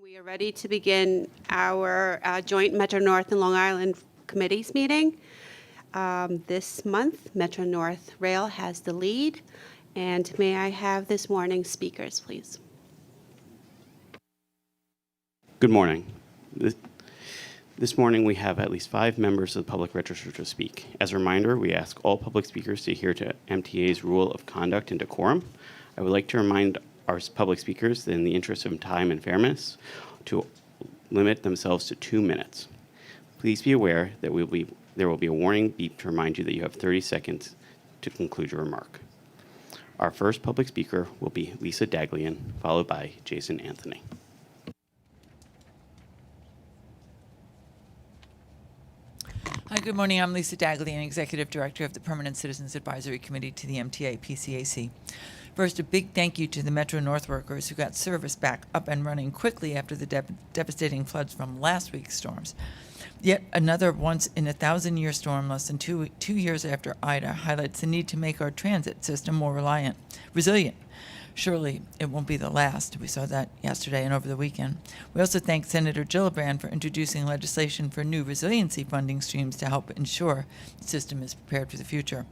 We are ready to begin our joint Metro North and Long Island committees meeting. This month, Metro North Rail has the lead. And may I have this morning's speakers, please? Good morning. This morning we have at least 5 members of the public registered to speak. As a reminder, we ask all public speakers to adhere to MTA's rule of conduct and decorum. I would like to remind our public speakers that in the interest of time and fairness to limit themselves to 2 minutes. Please be aware that there will be a warning beep to remind you that you have 30 seconds to conclude your remark. Our first public speaker will be Lisa Daglian, followed by Jason Anthony. Hi, good morning. I'm Lisa Daglian, Executive Director of the Permanent Citizens Advisory Committee to the MTA PCAC. First, a big thank you to the Metro North workers who got service back up and running quickly after the devastating floods from last week's storms. Yet another once-in-a-thousand-year storm less than two years after Ida highlights the need to make our transit system more resilient. Surely it won't be the last. We saw that yesterday and over the weekend. We also thank Senator Gillibrand for introducing legislation for new resiliency funding streams to help ensure the system is prepared for the future.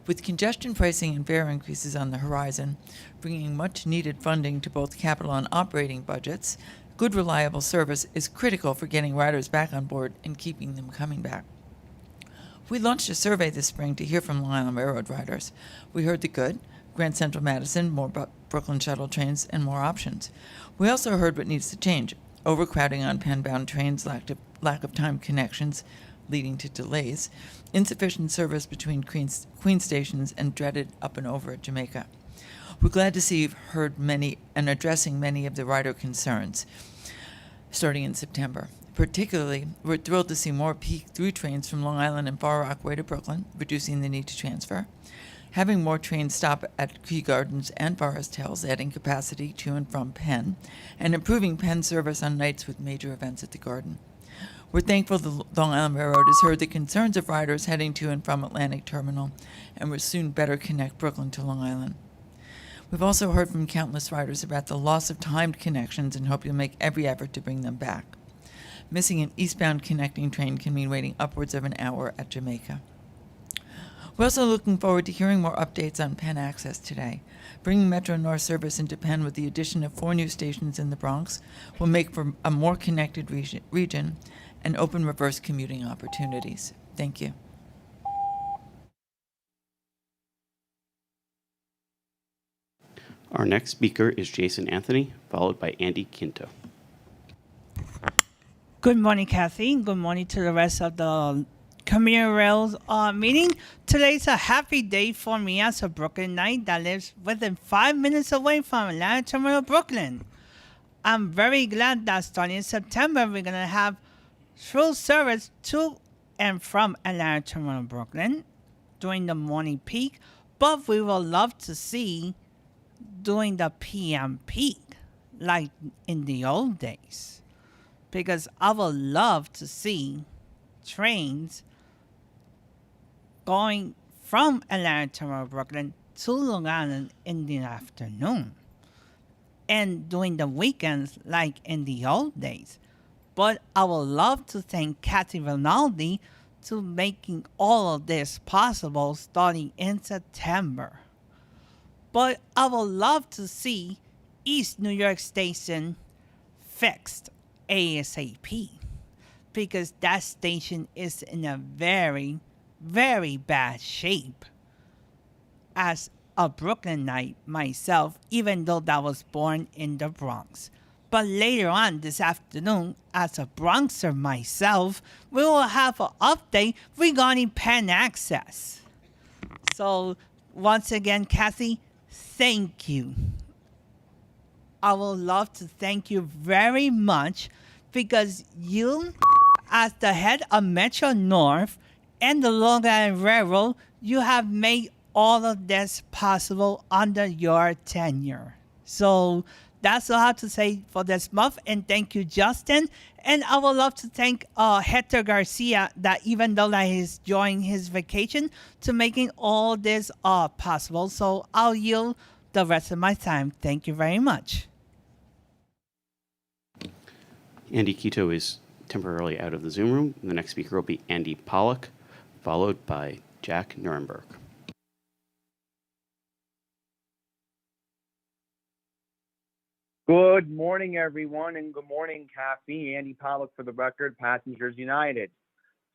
With congestion pricing and fare increases on the horizon, bringing much-needed funding to both capital and operating budgets, good, reliable service is critical for getting riders back on board and keeping them coming back. We launched a survey this spring to hear from Long Island Railroad riders. We heard the good: Grand Central Madison, more Brooklyn shuttle trains, and more options. We also heard what needs to change: overcrowding on Penn-bound trains, lack of time connections leading to delays, insufficient service between Queen stations, and dreaded up and over at Jamaica. We're glad to see you've heard many and addressing many of the rider concerns starting in September. Particularly, we're thrilled to see more peak through trains from Long Island and Far Rockaway to Brooklyn, reducing the need to transfer. Having more trains stop at Kew Gardens and Forest Hills, adding capacity to and from Penn, and improving Penn service on nights with major events at the Garden. We're thankful the Long Island Railroad has heard the concerns of riders heading to and from Atlantic Terminal and will soon better connect Brooklyn to Long Island. We've also heard from countless riders about the loss of timed connections and hope you'll make every effort to bring them back. Missing an eastbound connecting train can mean waiting upwards of an hour at Jamaica. We're also looking forward to hearing more updates on Penn Access today. Bringing Metro North service into Penn with the addition of 4 new stations in the Bronx will make for a more connected region and open reverse commuting opportunities. Thank you. Our next speaker is Jason Anthony, followed by Andy Quinto. Good morning, Kathy. Good morning to the rest of the Commuter Rails meeting. Today's a happy day for me as a Brooklynite that lives within 5 minutes away from Atlantic Terminal, Brooklyn. I'm very glad that starting in September, we're going to have through service to and from Atlantic Terminal, Brooklyn during the morning peak, but we will love to see during the PM peak, like in the old days, because I would love to see trains going from Atlantic Terminal, Brooklyn to Long Island in the afternoon and during the weekends like in the old days. But I would love to thank Kathy Rinaldi to making all of this possible starting in September. But I would love to see East New York Station fixed ASAP, because that station is in a very, very bad shape. As a Brooklynite myself, even though I was born in the Bronx. But later on this afternoon, as a Bronxer myself, we will have an update regarding Penn Access. So once again, Kathy, thank you. I would love to thank you very much, because you, as the head of Metro North and the Long Island Railroad, you have made all of this possible under your tenure. So that's all I have to say for this month. And thank you, Justin. And I would love to thank Hector Garcia, that even though that he's enjoying his vacation, to making all this possible. So I'll yield the rest of my time. Thank you very much. Andy Quito is temporarily out of the Zoom room. The next speaker will be Andy Pollock, followed by Jack Nuremberg. Good morning, everyone, and good morning, Kathy. Andy Pollock for the record, Passengers United.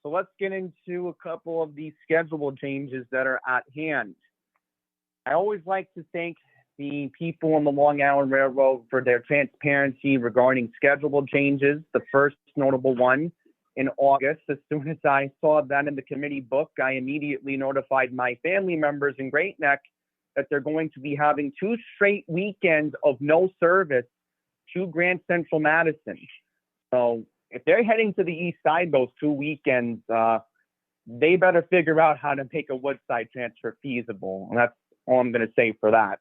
So let's get into a couple of these schedule changes that are at hand. I always like to thank the people on the Long Island Railroad for their transparency regarding schedule changes. The first notable one in August, as soon as I saw that in the committee book, I immediately notified my family members in Great Neck that they're going to be having 2 straight weekends of no service to Grand Central Madison. So if they're heading to the east side those 2 weekends, they better figure out how to make a Woodside transfer feasible. And that's all I'm going to say for that.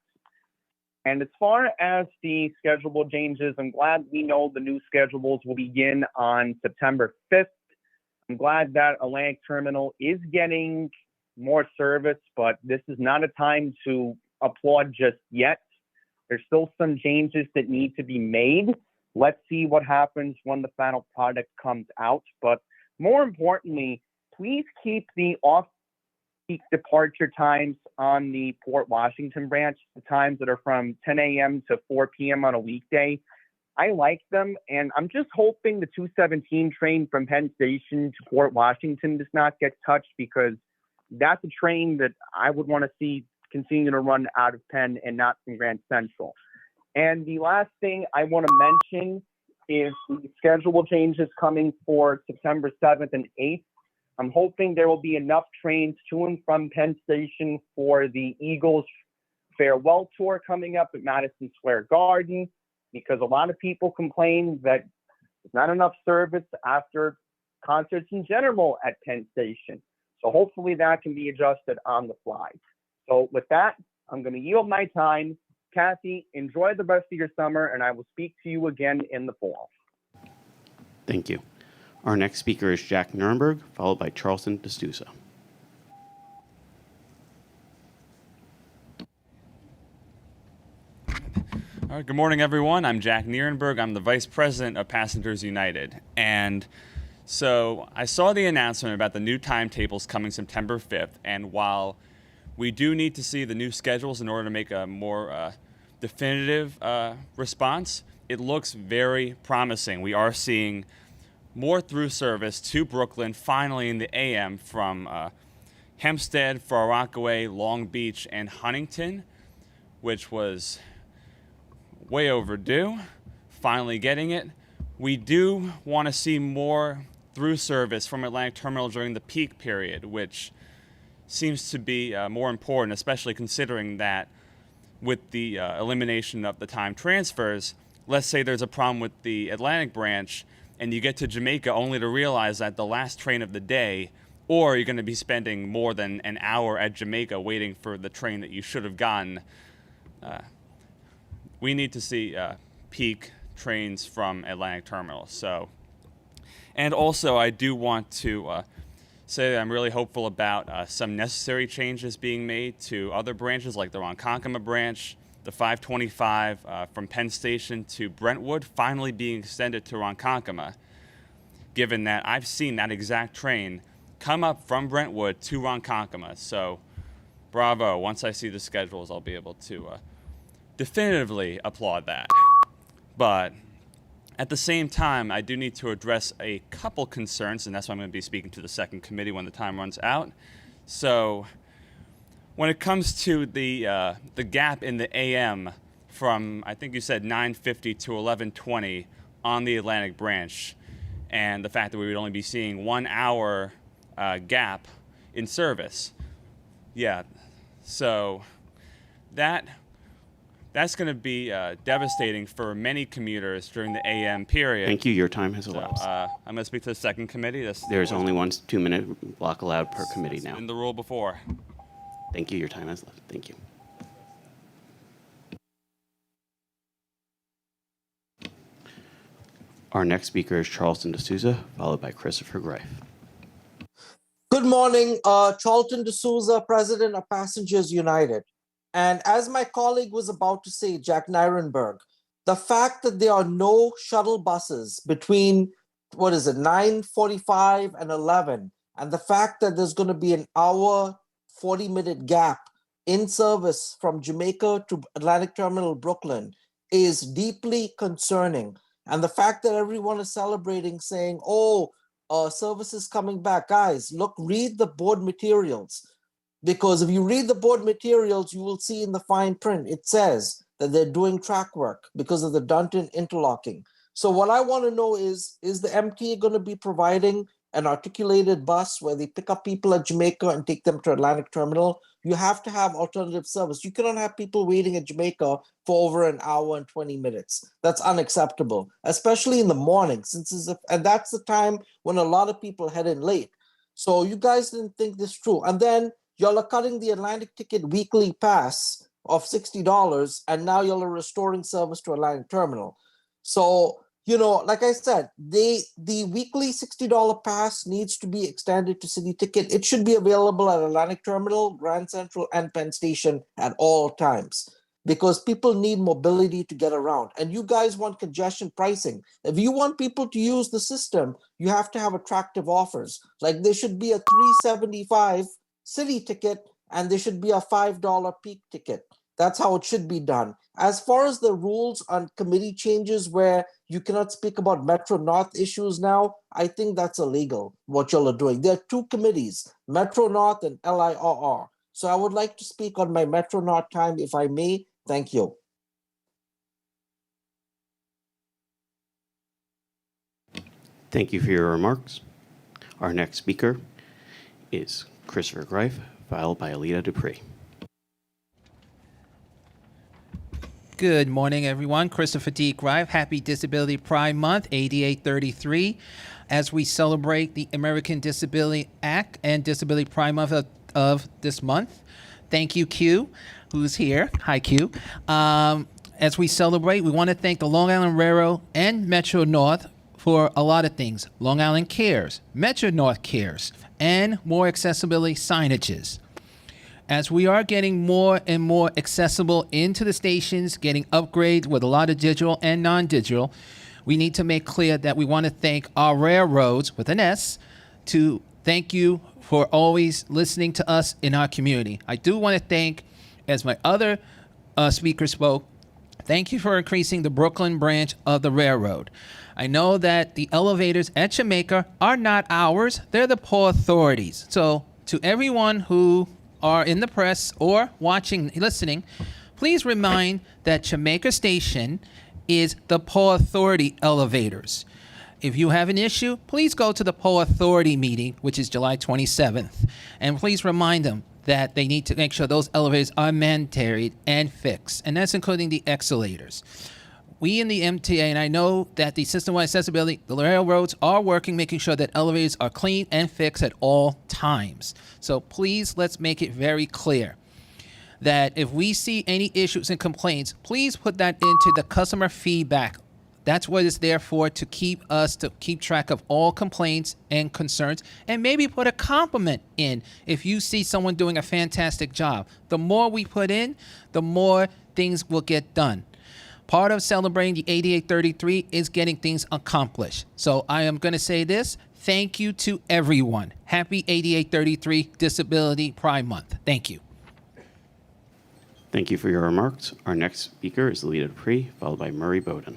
And as far as the schedule changes, I'm glad we know the new schedules will begin on September 5th. I'm glad that Atlantic Terminal is getting more service, but this is not a time to applaud just yet. There's still some changes that need to be made. Let's see what happens when the final product comes out. But more importantly, please keep the off-peak departure times on the Port Washington branch, the times that are from 10 a.m. to 4 p.m. on a weekday. I like them, and I'm just hoping the 217 train from Penn Station to Port Washington does not get touched, because that's a train that I would want to see continue to run out of Penn and not from Grand Central. And the last thing I want to mention is the schedule changes coming for September 7th and 8th. I'm hoping there will be enough trains to and from Penn Station for the Eagles farewell tour coming up at Madison Square Garden, because a lot of people complain that there's not enough service after concerts in general at Penn Station. So hopefully that can be adjusted on the fly. So with that, I'm going to yield my time. Kathy, enjoy the rest of your summer, and I will speak to you again in the fall. Thank you. Our next speaker is Jack Nuremberg, followed by Charleston D'Souza. All right, good morning, everyone. I'm Jack Nierenberg. I'm the Vice President of Passengers United. And so I saw the announcement about the new timetables coming September 5th. And while we do need to see the new schedules in order to make a more definitive response, it looks very promising. We are seeing more through service to Brooklyn finally in the AM from Hempstead, Far Rockaway, Long Beach, and Huntington, which was way overdue, finally getting it. We do want to see more through service from Atlantic Terminal during the peak period, which seems to be more important, especially considering that with the elimination of the time transfers, let's say there's a problem with the Atlantic branch and you get to Jamaica only to realize that the last train of the day, or you're going to be spending more than an hour at Jamaica waiting for the train that you should have gotten. We need to see peak trains from Atlantic Terminal. So, and also I do want to say that I'm really hopeful about some necessary changes being made to other branches like the Ronkonkoma branch, the 525 from Penn Station to Brentwood finally being extended to Ronkonkoma, given that I've seen that exact train come up from Brentwood to Ronkonkoma. So bravo. Once I see the schedules, I'll be able to definitively applaud that. But at the same time, I do need to address a couple concerns, and that's why I'm going to be speaking to the second committee when the time runs out. So when it comes to the gap in the AM from, I think you said 9:50 to 11:20 on the Atlantic branch, and the fact that we would only be seeing 1 hour gap in service. Yeah, so that's going to be devastating for many commuters during the AM period. Thank you. Your time has elapsed. I'm going to speak to the second committee. There's only one 2-minute block allowed per committee now. In the rule before. Thank you. Your time has left. Thank you. Our next speaker is Charleston D'Souza, followed by Christopher Greif. Good morning, Charlton D'Souza, President of Passengers United. And as my colleague was about to say, Jack Nierenberg, the fact that there are no shuttle buses between, 9:45 and 11, and the fact that there's going to be an hour, 40-minute gap in service from Jamaica to Atlantic Terminal, Brooklyn, is deeply concerning. And the fact that everyone is celebrating, saying, oh, service is coming back. Guys, look, read the board materials. Because if you read the board materials, you will see in the fine print, it says that they're doing track work because of the Dunton interlocking. So what I want to know is the MTA going to be providing an articulated bus where they pick up people at Jamaica and take them to Atlantic Terminal? You have to have alternative service. You cannot have people waiting at Jamaica for over an hour and 20 minutes. That's unacceptable, especially in the morning, and that's the time when a lot of people head in late. So you guys didn't think this through. And then y'all are cutting the Atlantic ticket weekly pass of $60, and now y'all are restoring service to Atlantic Terminal. So, like I said, the weekly $60 pass needs to be extended to city ticket. It should be available at Atlantic Terminal, Grand Central, and Penn Station at all times, because people need mobility to get around. And you guys want congestion pricing. If you want people to use the system, you have to have attractive offers. Like there should be a $3.75 city ticket, and there should be a $5 peak ticket. That's how it should be done. As far as the rules on committee changes where you cannot speak about Metro North issues now, I think that's illegal, what y'all are doing. There are two committees, Metro North and LIRR. So I would like to speak on my Metro North time, if I may. Thank you. Thank you for your remarks. Our next speaker is Christopher Greif, followed by Alita Dupree. Good morning, everyone. Christopher D. Greif. Happy Disability Pride Month, ADA 33, as we celebrate the American Disability Act and Disability Pride Month of this month. Thank you, Q, who's here. Hi, Q. As we celebrate, we want to thank the Long Island Railroad and Metro North for a lot of things. Long Island Cares, Metro North Cares, and more accessibility signages. As we are getting more and more accessible into the stations, getting upgrades with a lot of digital and non-digital, we need to make clear that we want to thank our railroads, with an S, to thank you for always listening to us in our community. I do want to thank, as my other speaker spoke, thank you for increasing the Brooklyn branch of the railroad. I know that the elevators at Jamaica are not ours. They're the Port Authority's. So to everyone who are in the press or watching, listening, please remind that Jamaica Station is the Port Authority elevators. If you have an issue, please go to the Port Authority meeting, which is July 27th, and please remind them that they need to make sure those elevators are mandatory and fixed, and that's including the escalators. We in the MTA, and I know that the system-wide accessibility, the railroads are working, making sure that elevators are clean and fixed at all times. So please, let's make it very clear that if we see any issues and complaints, please put that into the customer feedback. That's what it's there for, to keep track of all complaints and concerns, and maybe put a compliment in if you see someone doing a fantastic job. The more we put in, the more things will get done. Part of celebrating the ADA 33 is getting things accomplished. So I am going to say this. Thank you to everyone. Happy ADA 33 Disability Pride Month. Thank you. Thank you for your remarks. Our next speaker is Alita Dupree, followed by Murray Bowden.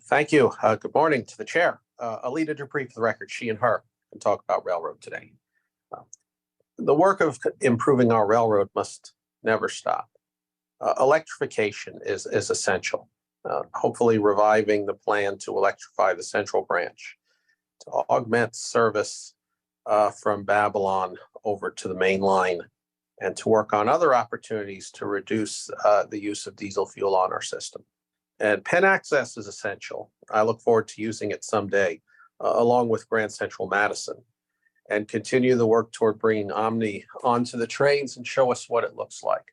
Thank you. Good morning to the chair. Alita Dupree, for the record, she and her can talk about railroad today. The work of improving our railroad must never stop. Electrification is essential. Hopefully reviving the plan to electrify the central branch, to augment service from Babylon over to the main line, and to work on other opportunities to reduce the use of diesel fuel on our system. And Penn Access is essential. I look forward to using it someday, along with Grand Central Madison, and continue the work toward bringing Omni onto the trains and show us what it looks like.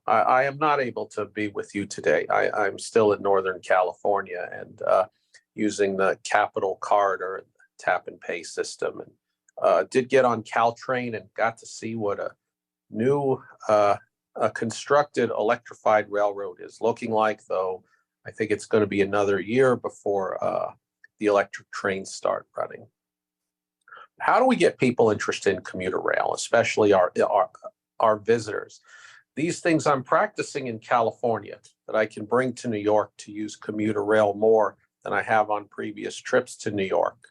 I am not able to be with you today. I'm still in Northern California and using the Capital Card or tap and pay system. And did get on Caltrain and got to see what a new a constructed electrified railroad is looking like, though I think it's going to be another year before the electric trains start running. How do we get people interested in commuter rail, especially our visitors? These things I'm practicing in California that I can bring to New York to use commuter rail more than I have on previous trips to New York,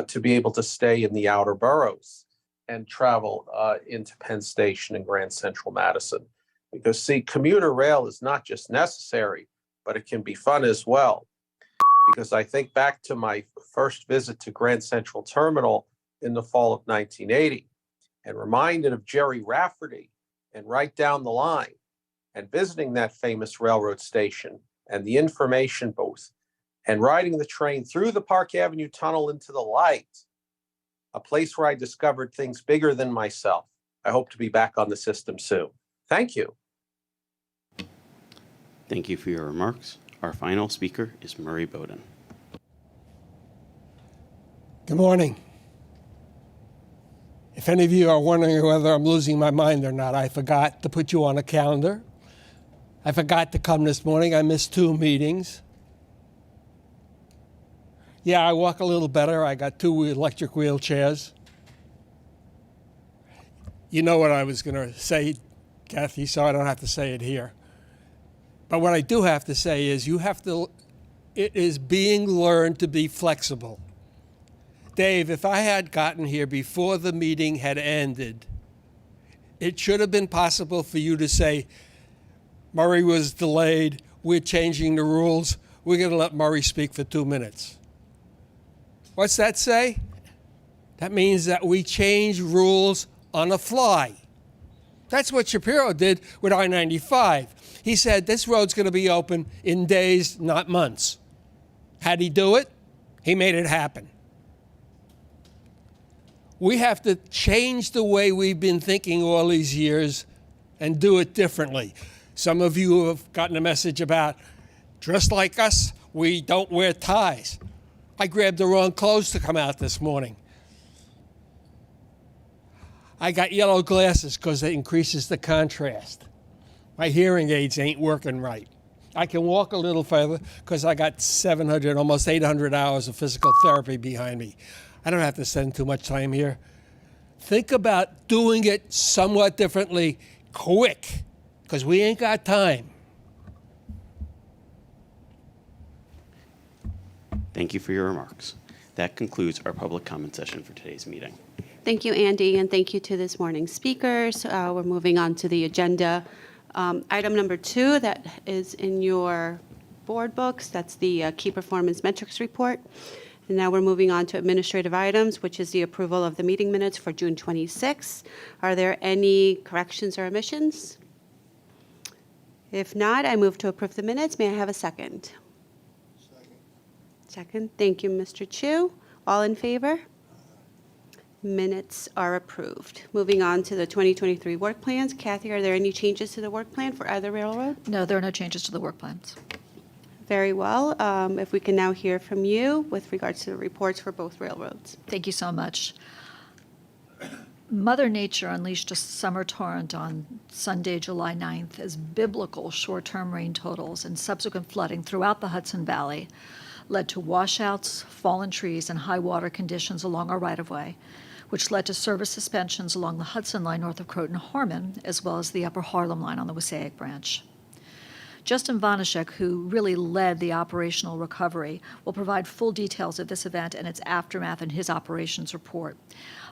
to be able to stay in the outer boroughs and travel into Penn Station and Grand Central Madison. Because see, commuter rail is not just necessary, but it can be fun as well. Because I think back to my first visit to Grand Central Terminal in the fall of 1980 and reminded of Jerry Rafferty and Right Down the Line and visiting that famous railroad station and the information booth and riding the train through the Park Avenue Tunnel into the light, a place where I discovered things bigger than myself. I hope to be back on the system soon. Thank you. Thank you for your remarks. Our final speaker is Murray Bowden. Good morning. If any of you are wondering whether I'm losing my mind or not, I forgot to put you on a calendar. I forgot to come this morning. I missed 2 meetings. Yeah, I walk a little better. I got 2 electric wheelchairs. You know what I was going to say, Kathy, so I don't have to say it here. But what I do have to say is it is being learned to be flexible. Dave, if I had gotten here before the meeting had ended, it should have been possible for you to say, Murray was delayed, we're changing the rules, we're going to let Murray speak for 2 minutes. What's that say? That means that we change rules on the fly. That's what Shapiro did with I-95. He said this road's going to be open in days, not months. How'd he do it? He made it happen. We have to change the way we've been thinking all these years and do it differently. Some of you have gotten a message about, dressed like us, we don't wear ties. I grabbed the wrong clothes to come out this morning. I got yellow glasses because it increases the contrast. My hearing aids ain't working right. I can walk a little further because I got 700, almost 800 hours of physical therapy behind me. I don't have to spend too much time here. Think about doing it somewhat differently, quick, because we ain't got time. Thank you for your remarks. That concludes our public comment session for today's meeting. Thank you, Andy, and thank you to this morning's speakers. We're moving on to the agenda. Item number 2 that is in your board books, that's the Key Performance Metrics Report. And now we're moving on to administrative items, which is the approval of the meeting minutes for June 26th. Are there any corrections or omissions? If not, I move to approve the minutes. May I have a second? Second. Thank you, Mr. Chu. All in favor? Minutes are approved. Moving on to the 2023 work plans. Kathy, are there any changes to the work plan for either railroad? No, there are no changes to the work plans. Very well. If we can now hear from you with regards to the reports for both railroads. Thank you so much. Mother Nature unleashed a summer torrent on Sunday, July 9th, as biblical short-term rain totals and subsequent flooding throughout the Hudson Valley led to washouts, fallen trees, and high water conditions along our right-of-way, which led to service suspensions along the Hudson line north of Croton-Harmon, as well as the upper Harlem line on the Wassaic branch. Justin Vanashek, who really led the operational recovery, will provide full details of this event and its aftermath in his operations report.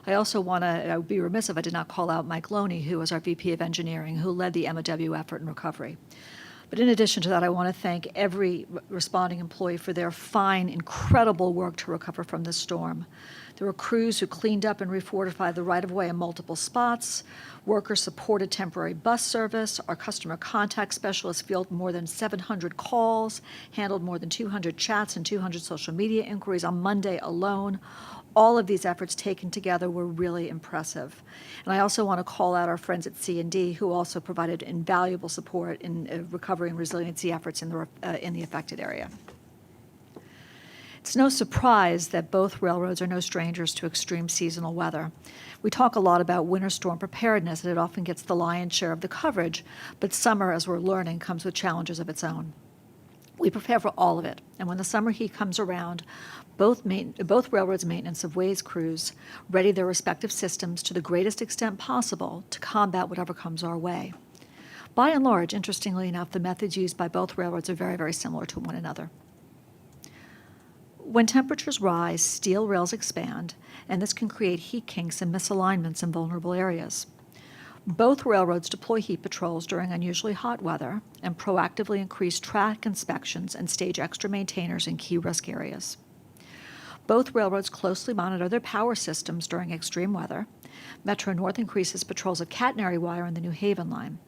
I also I would be remiss if I did not call out Mike Loney, who was our VP of Engineering, who led the MOW effort in recovery. But in addition to that, I want to thank every responding employee for their fine, incredible work to recover from this storm. There were crews who cleaned up and refortified the right-of-way in multiple spots. Workers supported temporary bus service. Our customer contact specialists fielded more than 700 calls, handled more than 200 chats and 200 social media inquiries on Monday alone. All of these efforts taken together were really impressive. And I also want to call out our friends at C&D, who also provided invaluable support in recovery and resiliency efforts in the affected area. It's no surprise that both railroads are no strangers to extreme seasonal weather. We talk a lot about winter storm preparedness, and it often gets the lion's share of the coverage, but summer, as we're learning, comes with challenges of its own. We prepare for all of it, and when the summer heat comes around, both railroads' maintenance of ways crews ready their respective systems to the greatest extent possible to combat whatever comes our way. By and large, interestingly enough, the methods used by both railroads are very, very similar to one another. When temperatures rise, steel rails expand, and this can create heat kinks and misalignments in vulnerable areas. Both railroads deploy heat patrols during unusually hot weather and proactively increase track inspections and stage extra maintainers in key risk areas. Both railroads closely monitor their power systems during extreme weather. Metro North increases patrols of catenary wire in the New Haven line.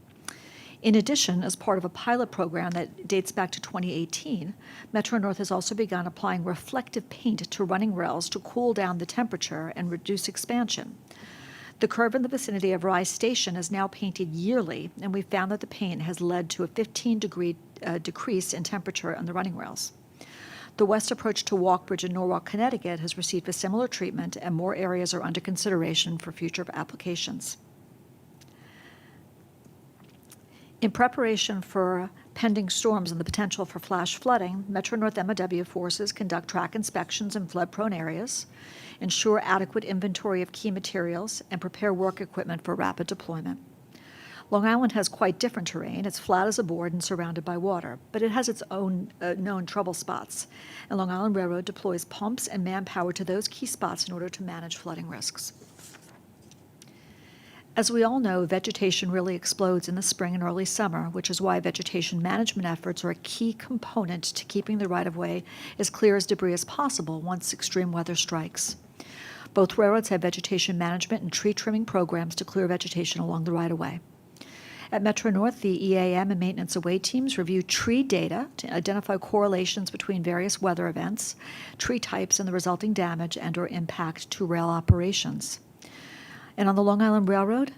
In addition, as part of a pilot program that dates back to 2018, Metro North has also begun applying reflective paint to running rails to cool down the temperature and reduce expansion. The curve in the vicinity of Rye Station is now painted yearly, and we found that the paint has led to a 15-degree decrease in temperature on the running rails. The west approach to Walk Bridge in Norwalk, Connecticut has received a similar treatment, and more areas are under consideration for future applications. In preparation for pending storms and the potential for flash flooding, Metro North MOW forces conduct track inspections in flood-prone areas, ensure adequate inventory of key materials, and prepare work equipment for rapid deployment. Long Island has quite different terrain. It's flat as a board and surrounded by water, but it has its own known trouble spots, and Long Island Railroad deploys pumps and manpower to those key spots in order to manage flooding risks. As we all know, vegetation really explodes in the spring and early summer, which is why vegetation management efforts are a key component to keeping the right-of-way as clear as debris as possible once extreme weather strikes. Both railroads have vegetation management and tree trimming programs to clear vegetation along the right-of-way. At Metro North, the EAM and maintenance away teams review tree data to identify correlations between various weather events, tree types, and the resulting damage and/or impact to rail operations. And on the Long Island Railroad,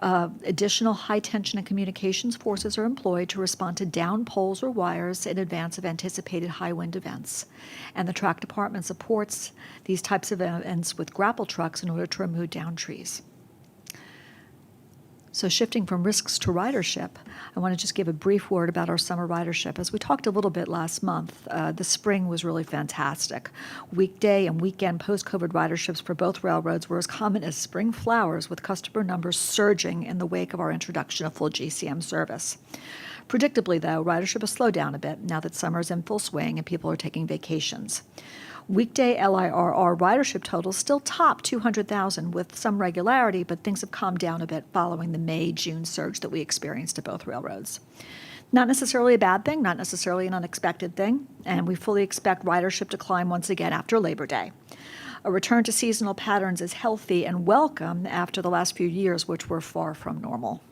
additional high-tension and communications forces are employed to respond to down poles or wires in advance of anticipated high-wind events. And the track department supports these types of events with grapple trucks in order to remove down trees. So shifting from risks to ridership, I want to just give a brief word about our summer ridership. As we talked a little bit last month, the spring was really fantastic. Weekday and weekend post-COVID riderships for both railroads were as common as spring flowers, with customer numbers surging in the wake of our introduction of full GCM service. Predictably, though, ridership has slowed down a bit now that summer is in full swing and people are taking vacations. Weekday LIRR ridership totals still top 200,000 with some regularity, but things have calmed down a bit following the May-June surge that we experienced at both railroads. Not necessarily a bad thing, not necessarily an unexpected thing, and we fully expect ridership to climb once again after Labor Day. A return to seasonal patterns is healthy and welcome after the last few years, which were far from normal.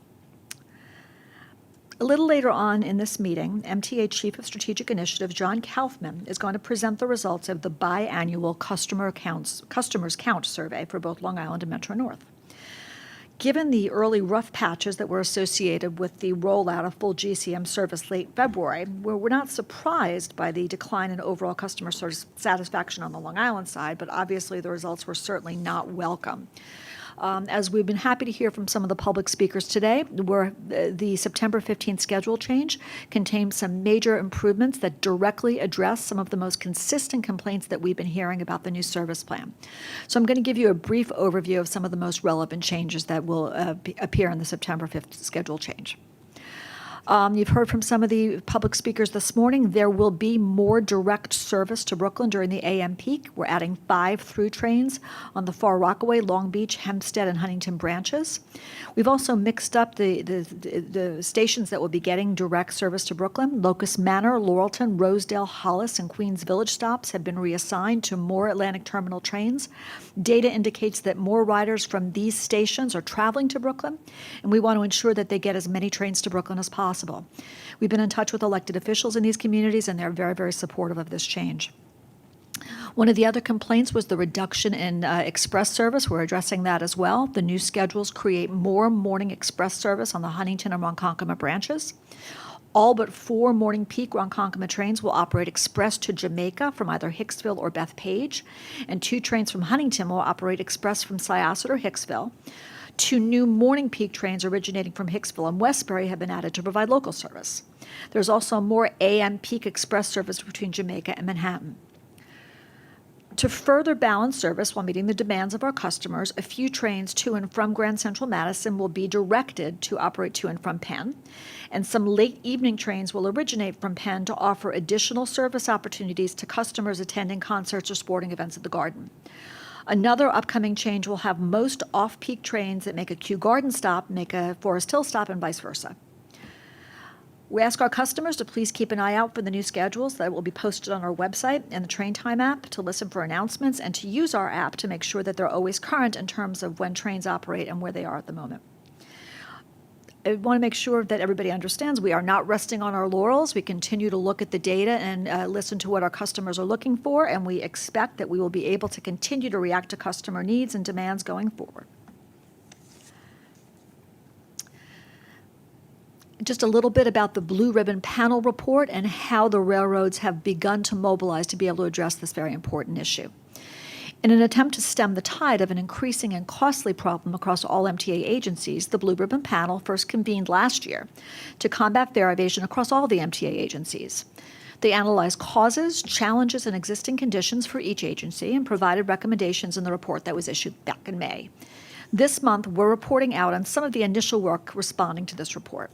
A little later on in this meeting, MTA Chief of Strategic Initiatives John Kaufman is going to present the results of the biannual customers count survey for both Long Island and Metro North. Given the early rough patches that were associated with the rollout of full GCM service late February, we're not surprised by the decline in overall customer satisfaction on the Long Island side, but obviously the results were certainly not welcome. As we've been happy to hear from some of the public speakers today, the September 15th schedule change contains some major improvements that directly address some of the most consistent complaints that we've been hearing about the new service plan. So I'm going to give you a brief overview of some of the most relevant changes that will appear in the September 5th schedule change. You've heard from some of the public speakers this morning. There will be more direct service to Brooklyn during the AM peak. We're adding 5 through trains on the Far Rockaway, Long Beach, Hempstead, and Huntington branches. We've also mixed up the stations that will be getting direct service to Brooklyn. Locust Manor, Laurelton, Rosedale, Hollis, and Queens Village stops have been reassigned to more Atlantic Terminal trains. Data indicates that more riders from these stations are traveling to Brooklyn, and we want to ensure that they get as many trains to Brooklyn as possible. We've been in touch with elected officials in these communities, and they're very, very supportive of this change. One of the other complaints was the reduction in express service. We're addressing that as well. The new schedules create more morning express service on the Huntington and Ronkonkoma branches. All but 4 morning peak Ronkonkoma trains will operate express to Jamaica from either Hicksville or Bethpage, and 2 trains from Huntington will operate express from Syosset or Hicksville. 2 new morning peak trains originating from Hicksville and Westbury have been added to provide local service. There's also more AM peak express service between Jamaica and Manhattan. To further balance service while meeting the demands of our customers, a few trains to and from Grand Central Madison will be directed to operate to and from Penn, and some late evening trains will originate from Penn to offer additional service opportunities to customers attending concerts or sporting events at the Garden. Another upcoming change will have most off-peak trains that make a Kew Garden stop make a Forest Hill stop and vice versa. We ask our customers to please keep an eye out for the new schedules that will be posted on our website and the Train Time app, to listen for announcements and to use our app to make sure that they're always current in terms of when trains operate and where they are at the moment. I want to make sure that everybody understands we are not resting on our laurels. We continue to look at the data and listen to what our customers are looking for, and we expect that we will be able to continue to react to customer needs and demands going forward. Just a little bit about the Blue Ribbon Panel report and how the railroads have begun to mobilize to be able to address this very important issue. In an attempt to stem the tide of an increasing and costly problem across all MTA agencies, the Blue Ribbon Panel first convened last year to combat fare evasion across all the MTA agencies. They analyzed causes, challenges, and existing conditions for each agency and provided recommendations in the report that was issued back in May. This month, we're reporting out on some of the initial work responding to this report.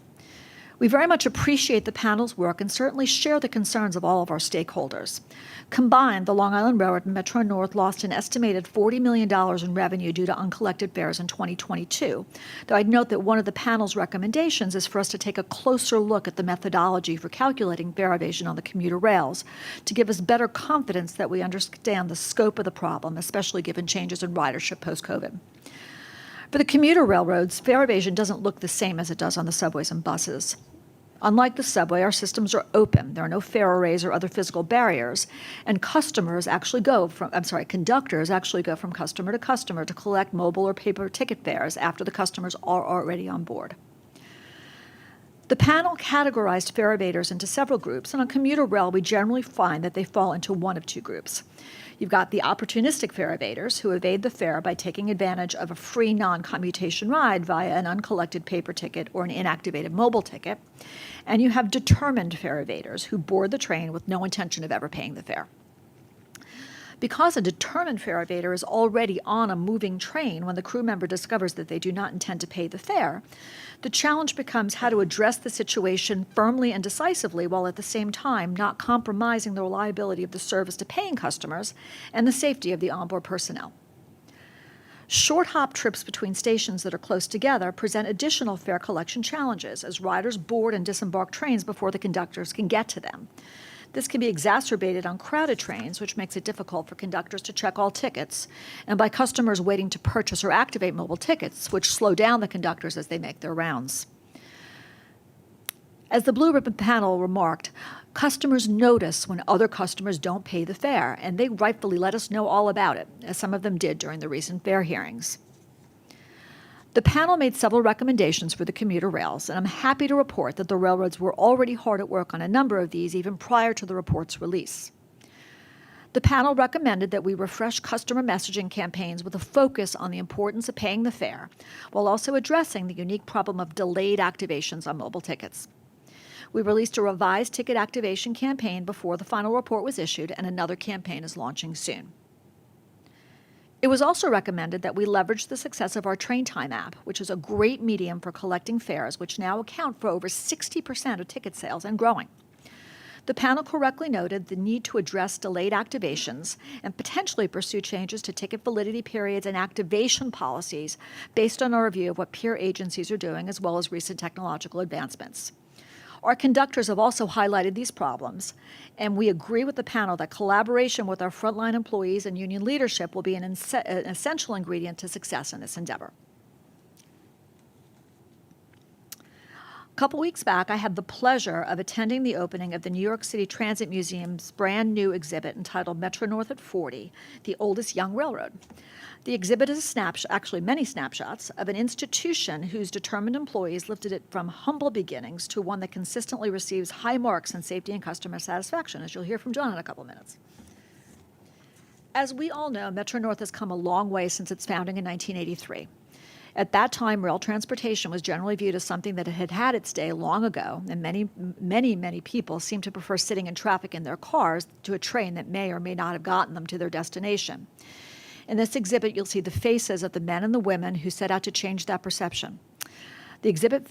We very much appreciate the panel's work and certainly share the concerns of all of our stakeholders. Combined, the Long Island Railroad and Metro North lost an estimated $40 million in revenue due to uncollected fares in 2022, though I'd note that one of the panel's recommendations is for us to take a closer look at the methodology for calculating fare evasion on the commuter rails to give us better confidence that we understand the scope of the problem, especially given changes in ridership post-COVID. For the commuter railroads, fare evasion doesn't look the same as it does on the subways and buses. Unlike the subway, our systems are open. There are no fare arrays or other physical barriers, and conductors actually go from customer to customer to collect mobile or paper ticket fares after the customers are already on board. The panel categorized fare evaders into several groups, and on commuter rail, we generally find that they fall into one of 2 groups. You've got the opportunistic fare evaders who evade the fare by taking advantage of a free non-commutation ride via an uncollected paper ticket or an inactivated mobile ticket. And you have determined fare evaders who board the train with no intention of ever paying the fare. Because a determined fare evader is already on a moving train when the crew member discovers that they do not intend to pay the fare, the challenge becomes how to address the situation firmly and decisively while at the same time not compromising the reliability of the service to paying customers and the safety of the onboard personnel. Short hop trips between stations that are close together present additional fare collection challenges as riders board and disembark trains before the conductors can get to them. This can be exacerbated on crowded trains, which makes it difficult for conductors to check all tickets, and by customers waiting to purchase or activate mobile tickets, which slow down the conductors as they make their rounds. As the Blue Ribbon panel remarked, customers notice when other customers don't pay the fare, and they rightfully let us know all about it, as some of them did during the recent fare hearings. The panel made several recommendations for the commuter rails, and I'm happy to report that the railroads were already hard at work on a number of these even prior to the report's release. The panel recommended that we refresh customer messaging campaigns with a focus on the importance of paying the fare, while also addressing the unique problem of delayed activations on mobile tickets. We released a revised ticket activation campaign before the final report was issued, and another campaign is launching soon. It was also recommended that we leverage the success of our Train Time app, which is a great medium for collecting fares, which now account for over 60% of ticket sales and growing. The panel correctly noted the need to address delayed activations and potentially pursue changes to ticket validity periods and activation policies based on our review of what peer agencies are doing, as well as recent technological advancements. Our conductors have also highlighted these problems, and we agree with the panel that collaboration with our frontline employees and union leadership will be an essential ingredient to success in this endeavor. couple weeks back, I had the pleasure of attending the opening of the New York City Transit Museum's brand new exhibit entitled Metro North at 40, the oldest young railroad. The exhibit is a snapshot, actually many snapshots, of an institution whose determined employees lifted it from humble beginnings to one that consistently receives high marks in safety and customer satisfaction, as you'll hear from John in a couple minutes. As we all know, Metro North has come a long way since its founding in 1983. At that time, rail transportation was generally viewed as something that had had its day long ago, and many people seemed to prefer sitting in traffic in their cars to a train that may or may not have gotten them to their destination. In this exhibit, you'll see the faces of the men and the women who set out to change that perception. The exhibit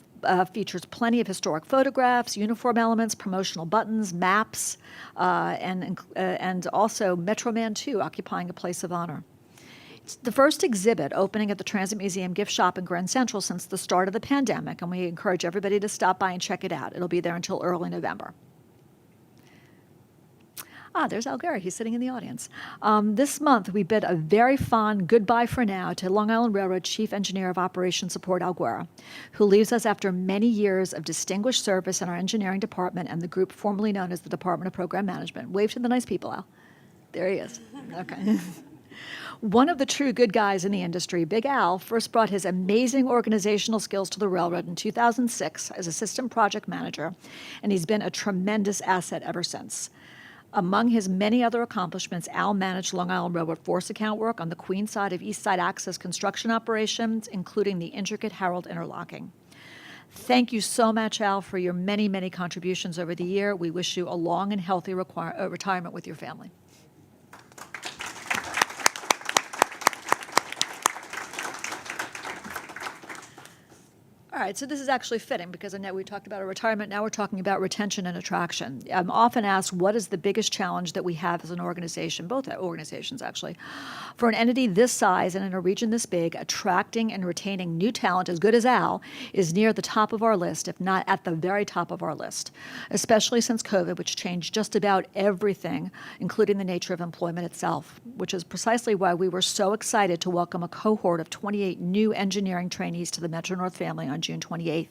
features plenty of historic photographs, uniform elements, promotional buttons, maps, and also Metroman 2 occupying a place of honor. It's the first exhibit opening at the Transit Museum gift shop in Grand Central since the start of the pandemic, and we encourage everybody to stop by and check it out. It'll be there until early November. There's Al Gary. He's sitting in the audience. This month, we bid a very fond goodbye for now to Long Island Railroad Chief Engineer of Operations Support Al Guerra, who leaves us after many years of distinguished service in our engineering department and the group formerly known as the Department of Program Management. Wave to the nice people, Al. There he is. Okay. One of the true good guys in the industry, Big Al, first brought his amazing organizational skills to the railroad in 2006 as assistant project manager, and he's been a tremendous asset ever since. Among his many other accomplishments, Al managed Long Island Railroad force account work on the Queens side of East Side Access construction operations, including the intricate Harold interlocking. Thank you so much, Al, for your many contributions over the year. We wish you a long and healthy retirement with your family. All right, so this is actually fitting because I know we talked about a retirement. Now we're talking about retention and attraction. I'm often asked, what is the biggest challenge that we have as an organization, both organizations actually, for an entity this size and in a region this big, attracting and retaining new talent as good as Al is near the top of our list, if not at the very top of our list, especially since COVID, which changed just about everything, including the nature of employment itself, which is precisely why we were so excited to welcome a cohort of 28 new engineering trainees to the Metro North family on June 28th.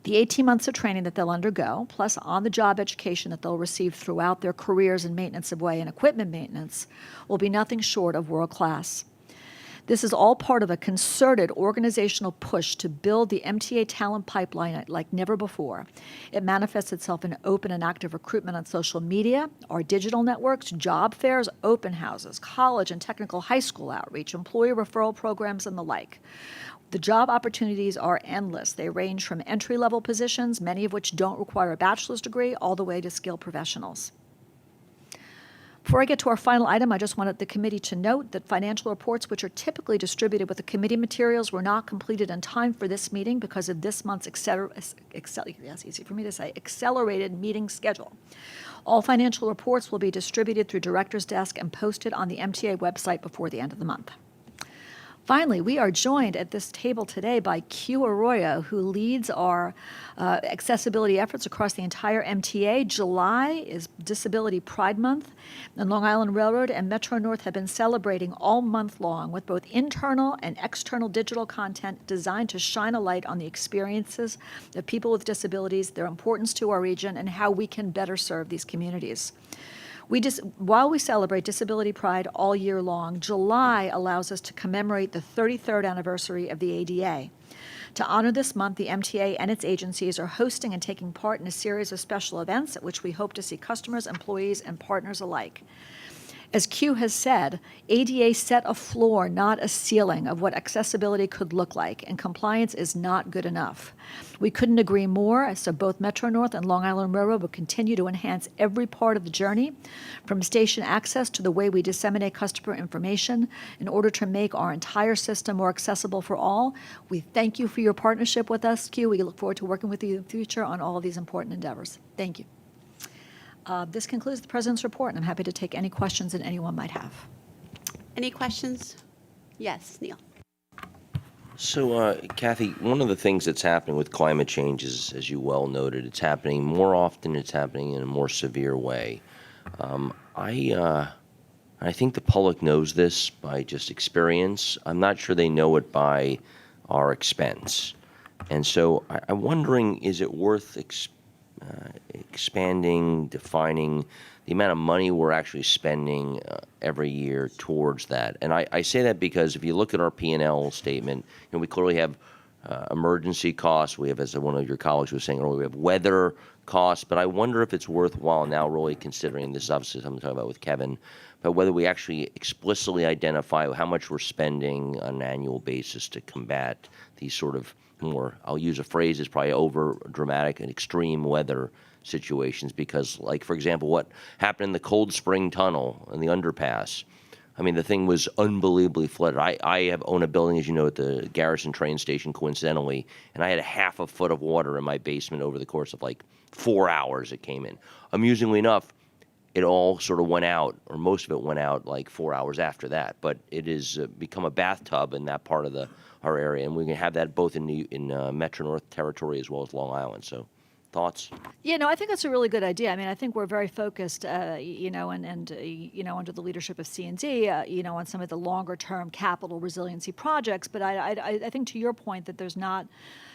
The 18 months of training that they'll undergo, plus on-the-job education that they'll receive throughout their careers in maintenance of way and equipment maintenance, will be nothing short of world-class. This is all part of a concerted organizational push to build the MTA talent pipeline like never before. It manifests itself in open and active recruitment on social media, our digital networks, job fairs, open houses, college and technical high school outreach, employee referral programs, and the like. The job opportunities are endless. They range from entry-level positions, many of which don't require a bachelor's degree, all the way to skilled professionals. Before I get to our final item, I just wanted the committee to note that financial reports, which are typically distributed with the committee materials, were not completed in time for this meeting because of this month's accelerated meeting schedule. All financial reports will be distributed through Director's Desk and posted on the MTA website before the end of the month. Finally, we are joined at this table today by Q Arroyo, who leads our accessibility efforts across the entire MTA. July is Disability Pride Month, and Long Island Railroad and Metro North have been celebrating all month long with both internal and external digital content designed to shine a light on the experiences of people with disabilities, their importance to our region, and how we can better serve these communities. While we celebrate Disability Pride all year long, July allows us to commemorate the 33rd anniversary of the ADA. To honor this month, the MTA and its agencies are hosting and taking part in a series of special events at which we hope to see customers, employees, and partners alike. As Q has said, ADA set a floor, not a ceiling, of what accessibility could look like, and compliance is not good enough. We couldn't agree more, so both Metro North and Long Island Railroad will continue to enhance every part of the journey, from station access to the way we disseminate customer information, in order to make our entire system more accessible for all. We thank you for your partnership with us, Q. We look forward to working with you in the future on all of these important endeavors. Thank you. This concludes the President's report, and I'm happy to take any questions that anyone might have. Any questions? Yes, Neil. So, Kathy, one of the things that's happening with climate change is, as you well noted, it's happening more often, it's happening in a more severe way. I think the public knows this by just experience. I'm not sure they know it by our expense. And so I'm wondering, is it worth expanding, defining the amount of money we're actually spending every year towards that? And I say that because if you look at our P&L statement, we clearly have emergency costs. We have, as one of your colleagues was saying earlier, we have weather costs. But I wonder if it's worthwhile now really considering this, obviously something I'm talking about with Kevin, but whether we actually explicitly identify how much we're spending on an annual basis to combat these sort of more, I'll use a phrase that's probably over dramatic and extreme weather situations. Because, like, for example, what happened in the Cold Spring Tunnel and the underpass, I mean, the thing was unbelievably flooded. I own a building, as you know, at the Garrison train station, coincidentally, and I had a half a foot of water in my basement over the course of like 4 hours it came in. Amusingly enough, it all sort of went out, or most of it went out like 4 hours after that. But it has become a bathtub in that part of our area, and we can have that both in Metro North territory as well as Long Island. So, thoughts? Yeah, no, I think that's a really good idea. I mean, I think we're very focused, and under the leadership of C&D, on some of the longer-term capital resiliency projects. But I think to your point that there's not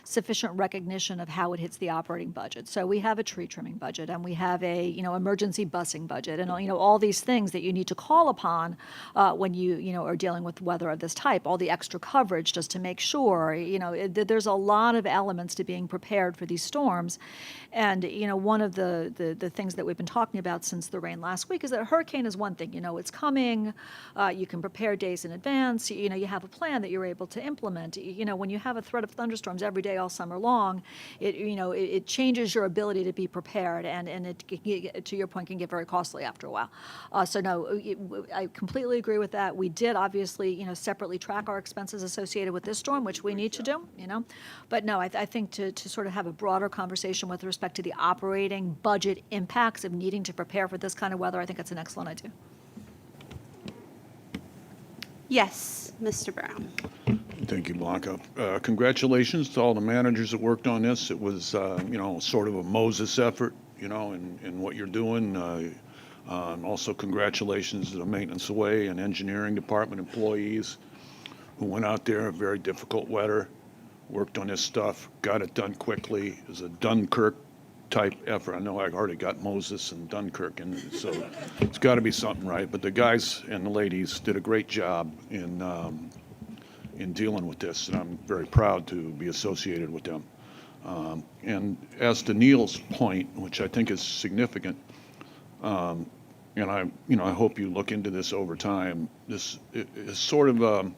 sufficient recognition of how it hits the operating budget. So we have a tree trimming budget, and we have a emergency busing budget, and all these things that you need to call upon when you are dealing with weather of this type. All the extra coverage just to make sure there's a lot of elements to being prepared for these storms. And one of the things that we've been talking about since the rain last week is that a hurricane is one thing. It's coming. You can prepare days in advance. You have a plan that you're able to implement. When you have a threat of thunderstorms every day all summer long, it changes your ability to be prepared, and it, to your point, can get very costly after a while. So no, I completely agree with that. We did obviously separately track our expenses associated with this storm, which we need to do. But no, I think to sort of have a broader conversation with respect to the operating budget impacts of needing to prepare for this kind of weather, I think that's an excellent idea. Yes, Mr. Brown. Thank you, Blanca. Congratulations to all the managers that worked on this. It was, sort of a Moses effort, in what you're doing. Also, congratulations to the Maintenance Away and Engineering Department employees who went out there in very difficult weather, worked on this stuff, got it done quickly. It was a Dunkirk type effort. I know I already got Moses and Dunkirk, and so it's got to be something right. But the guys and the ladies did a great job in dealing with this, and I'm very proud to be associated with them. And as to Neil's point, which I think is significant, and I hope you look into this over time. This is sort of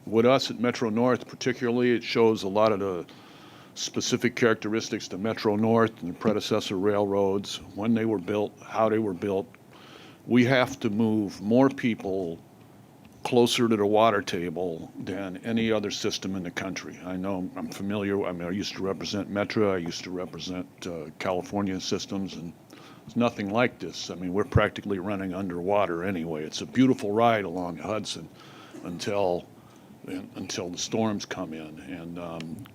with us at Metro North, particularly, it shows a lot of the specific characteristics to Metro North and the predecessor railroads, when they were built, how they were built. We have to move more people closer to the water table than any other system in the country. I know I'm familiar. I mean, I used to represent Metro. I used to represent California systems, and it's nothing like this. I mean, we're practically running underwater anyway. It's a beautiful ride along the Hudson until the storms come in. And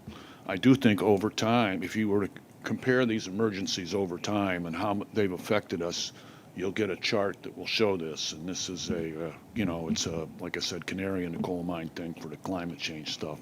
I do think over time, if you were to compare these emergencies over time and how they've affected us, you'll get a chart that will show this. And this is it's a, like I said, canary in the coal mine thing for the climate change stuff.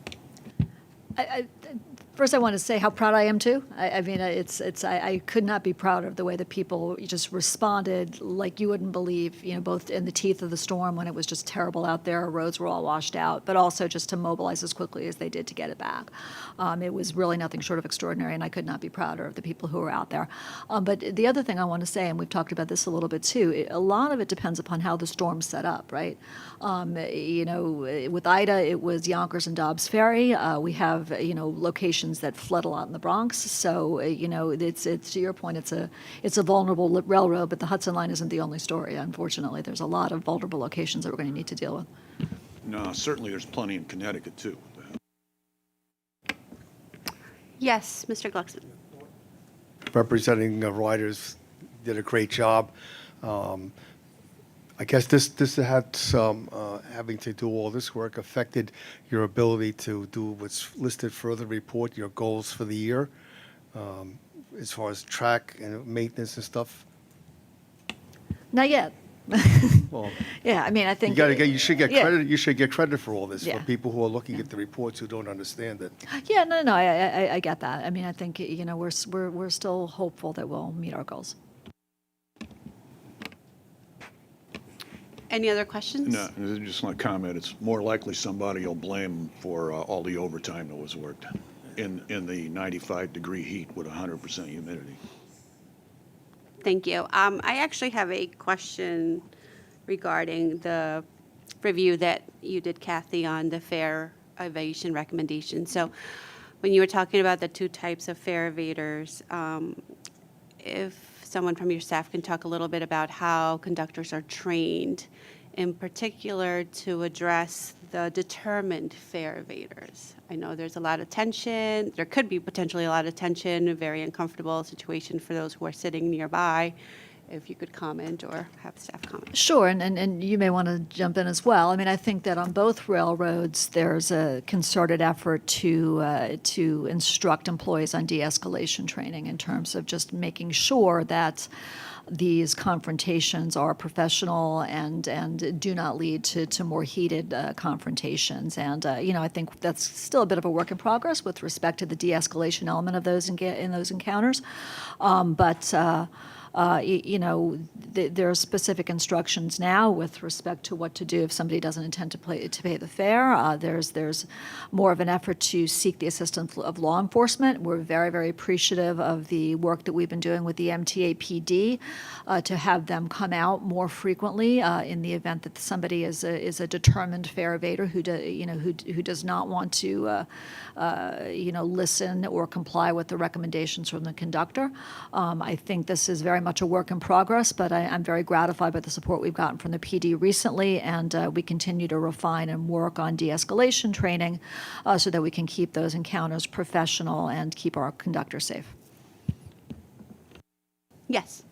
First, I want to say how proud I am too. I mean, I could not be prouder of the way that people just responded like you wouldn't believe. Both in the teeth of the storm when it was just terrible out there, roads were all washed out, but also just to mobilize as quickly as they did to get it back. It was really nothing short of extraordinary, and I could not be prouder of the people who were out there. But the other thing I want to say, and we've talked about this a little bit too, a lot of it depends upon how the storm's set up, right? With Ida, it was Yonkers and Dobbs Ferry. We have locations that flood a lot in the Bronx. So it's to your point, it's a vulnerable railroad, but the Hudson Line isn't the only story. Unfortunately, there's a lot of vulnerable locations that we're going to need to deal with. No, certainly there's plenty in Connecticut too. Yes, Mr. Gluckson. Representing riders did a great job. I guess this had some having to do all this work affected your ability to do what's listed further report, your goals for the year, as far as track and maintenance and stuff? Not yet. Well, Yeah, I mean, I think. you should get yeah. credit. You should get credit for all this Yeah. for people who are looking at the reports who don't understand it. Yeah, no, I get that. I mean, I think, we're still hopeful that we'll meet our goals. Any other questions? No, I just want to comment, it's more likely somebody will blame for all the overtime that was worked in the 95-degree heat with 100% humidity. Thank you. I actually have a question regarding the review that you did, Kathy, on the fare evasion recommendation. So when you were talking about the two types of fare evaders, if someone from your staff can talk a little bit about how conductors are trained, in particular to address the determined fare evaders. I know there's a lot of tension. There could be potentially a lot of tension, a very uncomfortable situation for those who are sitting nearby. If you could comment or have staff comment. Sure, and you may want to jump in as well. I mean, I think that on both railroads, there's a concerted effort to instruct employees on de-escalation training in terms of just making sure that these confrontations are professional and do not lead to more heated confrontations. And I think that's still a bit of a work in progress with respect to the de-escalation element of those in those encounters, but. There are specific instructions now with respect to what to do if somebody doesn't intend to pay the fare. There's more of an effort to seek the assistance of law enforcement. We're very, very appreciative of the work that we've been doing with the MTA PD to have them come out more frequently in the event that somebody is a determined fare evader who does not want to listen or comply with the recommendations from the conductor. I think this is very much a work in progress, but I'm very gratified by the support we've gotten from the PD recently, and we continue to refine and work on de-escalation training so that we can keep those encounters professional and keep our conductors safe. Yes.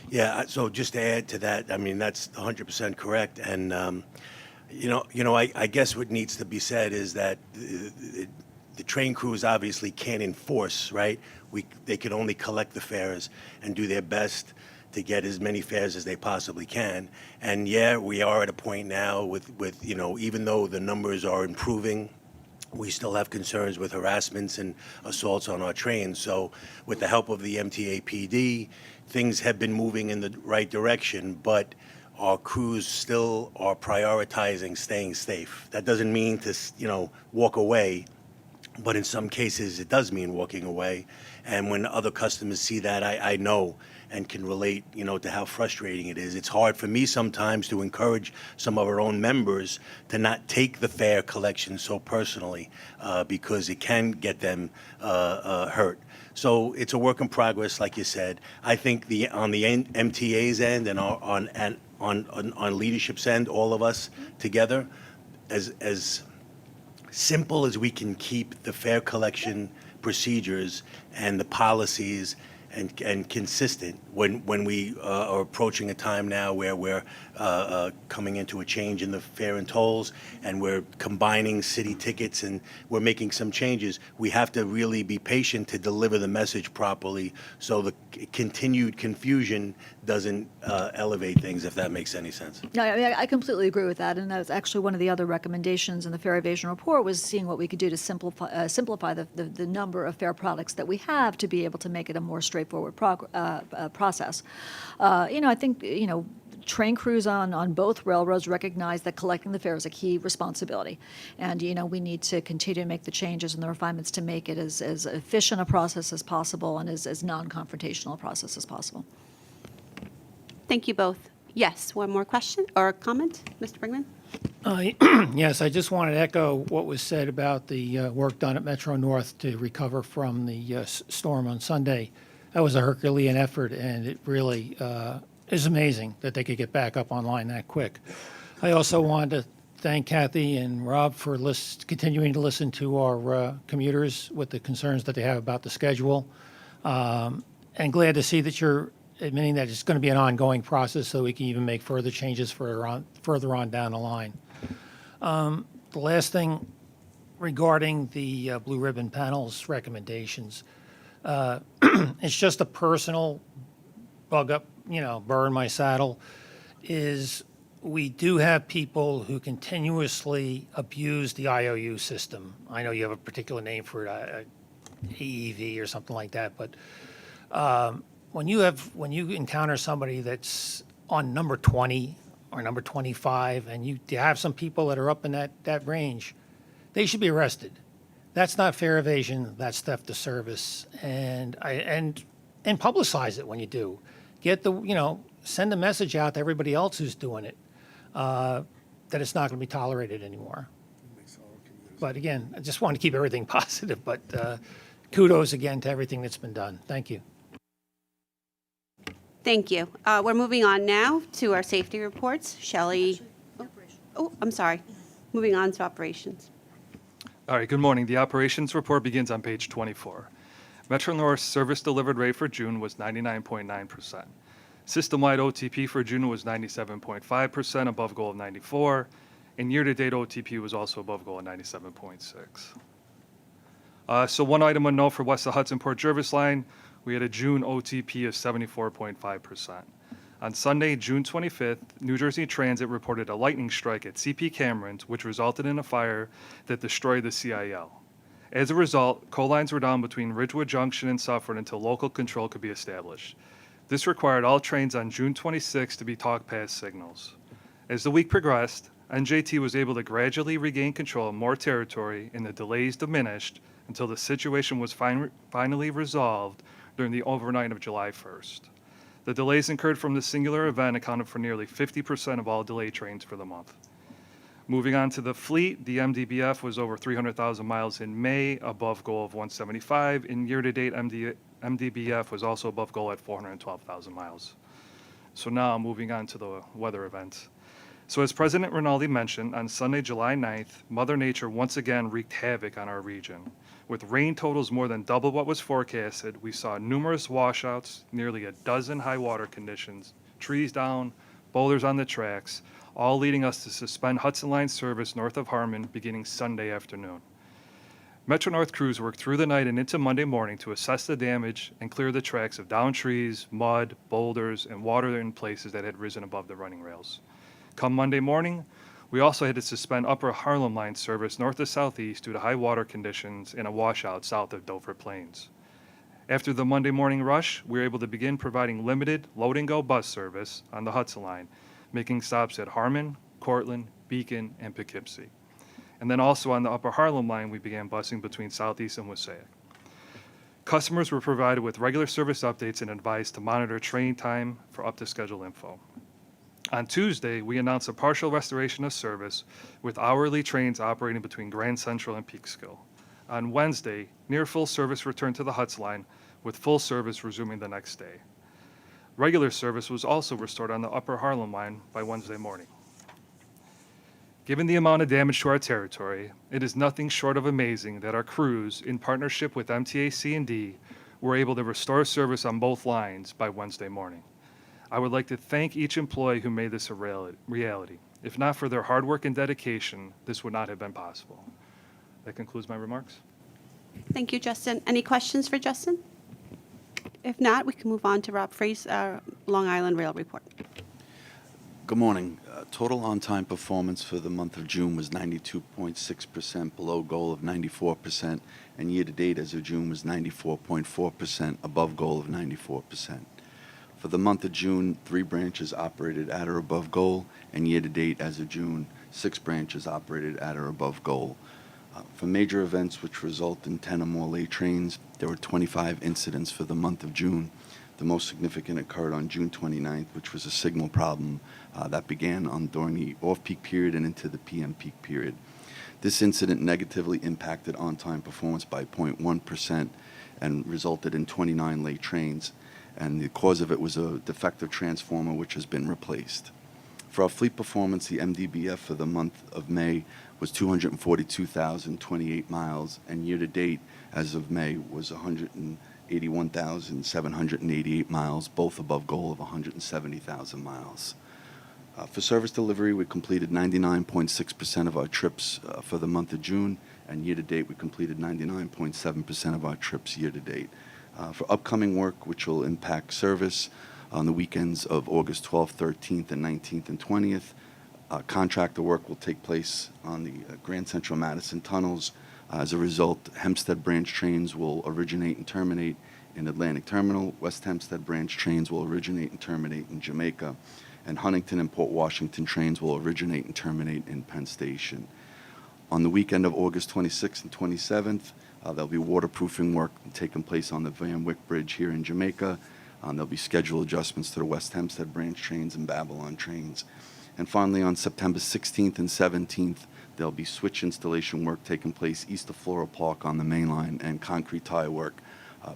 Yeah, so just to add to that, I mean, that's 100% correct. And, I guess what needs to be said is that the train crews obviously can't enforce, right? They can only collect the fares and do their best to get as many fares as they possibly can. And yeah, we are at a point now with even though the numbers are improving, we still have concerns with harassments and assaults on our trains. So with the help of the MTA PD, things have been moving in the right direction, but our crews still are prioritizing staying safe. That doesn't mean to, walk away, but in some cases it does mean walking away. And when other customers see that, I know and can relate, to how frustrating it is. It's hard for me sometimes to encourage some of our own members to not take the fare collection so personally because it can get them hurt. So it's a work in progress, like you said. I think on the MTA's end and on leadership's end, all of us together, as simple as we can keep the fare collection procedures and the policies and consistent when we are approaching a time now where we're coming into a change in the fare and tolls, and we're combining city tickets and we're making some changes. We have to really be patient to deliver the message properly so the continued confusion doesn't elevate things, if that makes any sense. No, I completely agree with that, and that was actually one of the other recommendations in the fare evasion report was seeing what we could do to simplify the number of fare products that we have to be able to make it a more straightforward process. I think train crews on both railroads recognize that collecting the fare is a key responsibility, and we need to continue to make the changes and the refinements to make it as efficient a process as possible and as non-confrontational a process as possible. Thank you both. Yes, one more question or comment, Mr. Brinkman? Yes, I just wanted to echo what was said about the work done at Metro North to recover from the storm on Sunday. That was a Herculean effort, and it really is amazing that they could get back up online that quick. I also wanted to thank Kathy and Rob for continuing to listen to our commuters with the concerns that they have about the schedule, and glad to see that you're admitting that it's going to be an ongoing process so we can even make further changes further on down the line. The last thing regarding the Blue Ribbon Panel's recommendations, it's just a personal bug up, burr in my saddle is we do have people who continuously abuse the IOU system. I know you have a particular name for it, AEV or something like that, but when you encounter somebody that's on number 20 or number 25, and you have some people that are up in that range, they should be arrested. That's not fare evasion. That's theft of service, and publicize it when you do. Get send a message out to everybody else who's doing it that it's not going to be tolerated anymore. But again, I just want to keep everything positive. But kudos again to everything that's been done. Thank you. Thank you. We're moving on now to our safety reports. Shelley. Oh, I'm sorry. Moving on to operations. All right, good morning. The operations report begins on page 24. Metro North's service delivered rate for June was 99.9%. System-wide OTP for June was 97.5%, above goal of 94, and year-to-date OTP was also above goal of 97.6. So one item of note for West of Hudson Port Jervis line, we had a June OTP of 74.5%. On Sunday, June 25th, New Jersey Transit reported a lightning strike at CP Camerons, which resulted in a fire that destroyed the CIL. As a result, coal lines were down between Ridgewood Junction and Suffern until local control could be established. This required all trains on June 26th to be talk past signals. As the week progressed, NJT was able to gradually regain control of more territory, and the delays diminished until the situation was finally resolved during the overnight of July 1st. The delays incurred from this singular event accounted for nearly 50% of all delayed trains for the month. Moving on to the fleet, the MDBF was over 300,000 miles in May, above goal of 175, and year-to-date MDBF was also above goal at 412,000 miles. So now moving on to the weather events. So as President Rinaldi mentioned, on Sunday, July 9th, Mother Nature once again wreaked havoc on our region. With rain totals more than double what was forecasted, we saw numerous washouts, nearly a dozen high water conditions, trees down, boulders on the tracks, all leading us to suspend Hudson Line service north of Harmon beginning Sunday afternoon. Metro North crews worked through the night and into Monday morning to assess the damage and clear the tracks of downed trees, mud, boulders, and water in places that had risen above the running rails. Come Monday morning, we also had to suspend Upper Harlem Line service north to southeast due to high water conditions and a washout south of Dover Plains. After the Monday morning rush, we were able to begin providing limited load-and-go bus service on the Hudson Line, making stops at Harmon, Cortland, Beacon, and Poughkeepsie. And then also on the Upper Harlem Line, we began busing between Southeast and Wassaic. Customers were provided with regular service updates and advised to monitor train time for up-to-schedule info. On Tuesday, we announced a partial restoration of service with hourly trains operating between Grand Central and Peekskill. On Wednesday, near full service returned to the Hudson Line, with full service resuming the next day. Regular service was also restored on the Upper Harlem Line by Wednesday morning. Given the amount of damage to our territory, it is nothing short of amazing that our crews, in partnership with MTA C&D, were able to restore service on both lines by Wednesday morning. I would like to thank each employee who made this a reality. If not for their hard work and dedication, this would not have been possible. That concludes my remarks. Thank you, Justin. Any questions for Justin? If not, we can move on to Rob Freese, Long Island Rail Report. Good morning. Total on-time performance for the month of June was 92.6%, below goal of 94%, and year-to-date as of June was 94.4%, above goal of 94%. For the month of June, 3 branches operated at or above goal, and year-to-date as of June, 6 branches operated at or above goal. For major events which result in 10 or more late trains, there were 25 incidents for the month of June. The most significant occurred on June 29th, which was a signal problem that began during the off-peak period and into the PM peak period. This incident negatively impacted on-time performance by 0.1% and resulted in 29 late trains, and the cause of it was a defective transformer which has been replaced. For our fleet performance, the MDBF for the month of May was 242,028 miles, and year-to-date as of May was 181,788 miles, both above goal of 170,000 miles. For service delivery, we completed 99.6% of our trips for the month of June, and year-to-date we completed 99.7% of our trips year-to-date. For upcoming work which will impact service, on the weekends of August 12th, 13th, and 19th and 20th. Contractor work will take place on the Grand Central Madison tunnels. As a result, Hempstead branch trains will originate and terminate in Atlantic Terminal. West Hempstead branch trains will originate and terminate in Jamaica. And Huntington and Port Washington trains will originate and terminate in Penn Station. On the weekend of August 26th and 27th, there'll be waterproofing work taking place on the Van Wyck Bridge here in Jamaica. There'll be schedule adjustments to the West Hempstead branch trains and Babylon trains. And finally, on September 16th and 17th, there'll be switch installation work taking place east of Floral Park on the main line and concrete tie work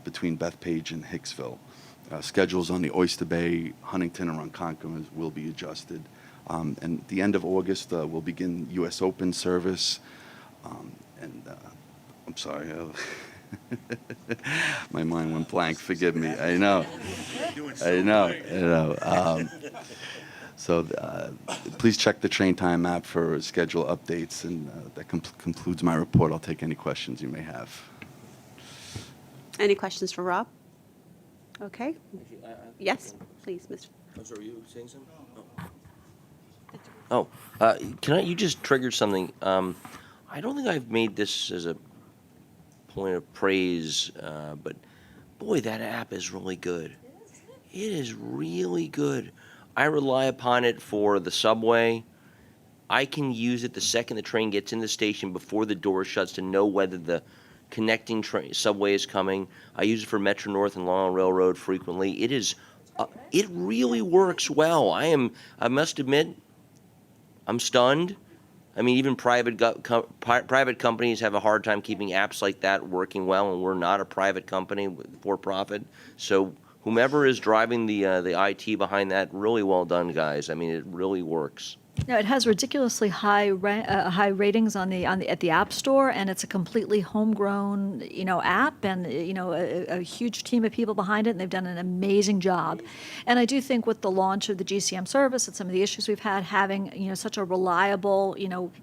between Bethpage and Hicksville. Schedules on the Oyster Bay, Huntington, and Ronkonkoma will be adjusted. And at the end of August, we'll begin U.S. Open service. I'm sorry. My mind went blank. Forgive me. I know. So please check the train time app for schedule updates, and that concludes my report. I'll take any questions you may have. Any questions for Rob? Okay. Yes, please, Mr. Oh, sorry, were you saying something? You just triggered something. I don't think I've made this as a point of praise, but boy, that app is really good. It is really good. I rely upon it for the subway. I can use it the second the train gets in the station before the door shuts to know whether the connecting subway is coming. I use it for Metro North and Long Island Railroad frequently. It really works well. I must admit, I'm stunned. I mean, even private companies have a hard time keeping apps like that working well, and we're not a private company for profit. So whomever is driving the IT behind that, really well done, guys. I mean, it really works. No, it has ridiculously high ratings at the App Store, and it's a completely homegrown, app, and a huge team of people behind it, and they've done an amazing job. And I do think with the launch of the GCM service and some of the issues we've had, having such a reliable,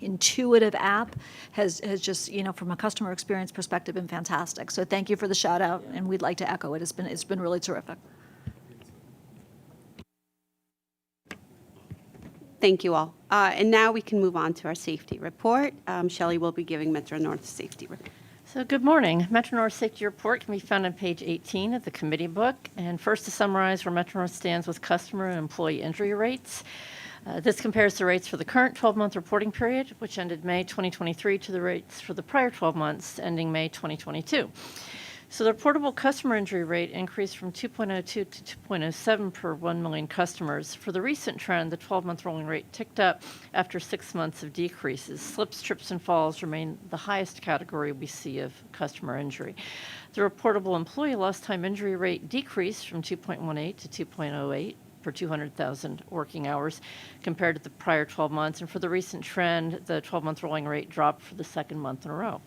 intuitive app has just from a customer experience perspective been fantastic. So thank you for the shout out, and we'd like to echo it. It's been really terrific. Thank you all. And now we can move on to our safety report. Shelley will be giving Metro North safety report. So good morning. Metro North Safety Report can be found on page 18 of the committee book. And first to summarize where Metro North stands with customer and employee injury rates. This compares the rates for the current 12-month reporting period, which ended May 2023, to the rates for the prior 12 months ending May 2022. So the reportable customer injury rate increased from 2.02 to 2.07 per 1 million customers. For the recent trend, the 12-month rolling rate ticked up after 6 months of decreases. Slips, trips, and falls remain the highest category we see of customer injury. The reportable employee lost time injury rate decreased from 2.18 to 2.08 per 200,000 working hours compared to the prior 12 months. And for the recent trend, the 12-month rolling rate dropped for the second month in a row.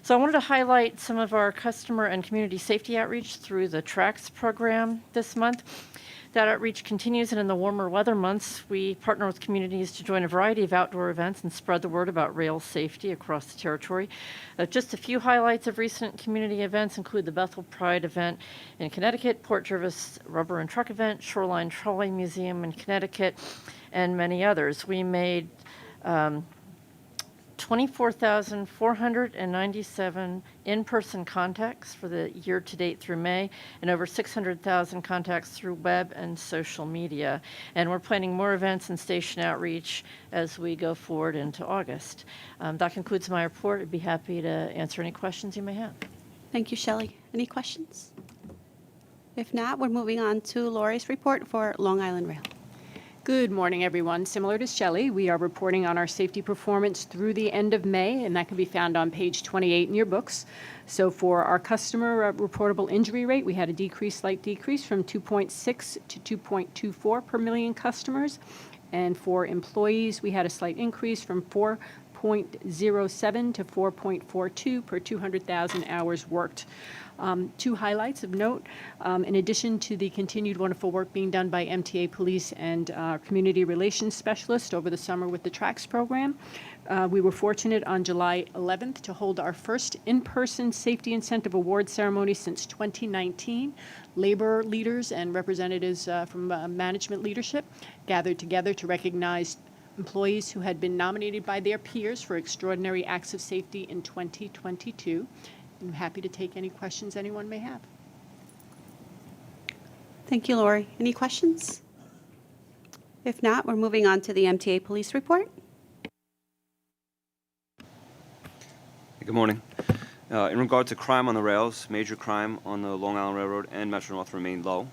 So I wanted to highlight some of our customer and community safety outreach through the TRACS program this month. That outreach continues, and in the warmer weather months, we partner with communities to join a variety of outdoor events and spread the word about rail safety across the territory. Just a few highlights of recent community events include the Bethel Pride event in Connecticut, Port Jervis Rubber and Truck event, Shoreline Trolley Museum in Connecticut, and many others. We made 24,497 in-person contacts for the year to date through May, and over 600,000 contacts through web and social media. And we're planning more events and station outreach as we go forward into August. That concludes my report. I'd be happy to answer any questions you may have. Thank you, Shelley. Any questions? If not, we're moving on to Lori's report for Long Island Rail. Good morning, everyone. Similar to Shelley, we are reporting on our safety performance through the end of May, and that can be found on page 28 in your books. So for our customer reportable injury rate, we had a slight decrease from 2.6 to 2.24 per million customers. And for employees, we had a slight increase from 4.07 to 4.42 per 200,000 hours worked. Two highlights of note, in addition to the continued wonderful work being done by MTA police and community relations specialists over the summer with the TRACS program, We were fortunate on July 11th to hold our first in-person Safety Incentive Award ceremony since 2019. Labor leaders and representatives from management leadership gathered together to recognize employees who had been nominated by their peers for extraordinary acts of safety in 2022. I'm happy to take any questions anyone may have. Thank you, Lori. Any questions? If not, we're moving on to the MTA Police Report. Good morning. In regard to crime on the rails, major crime on the Long Island Railroad and Metro North remained low.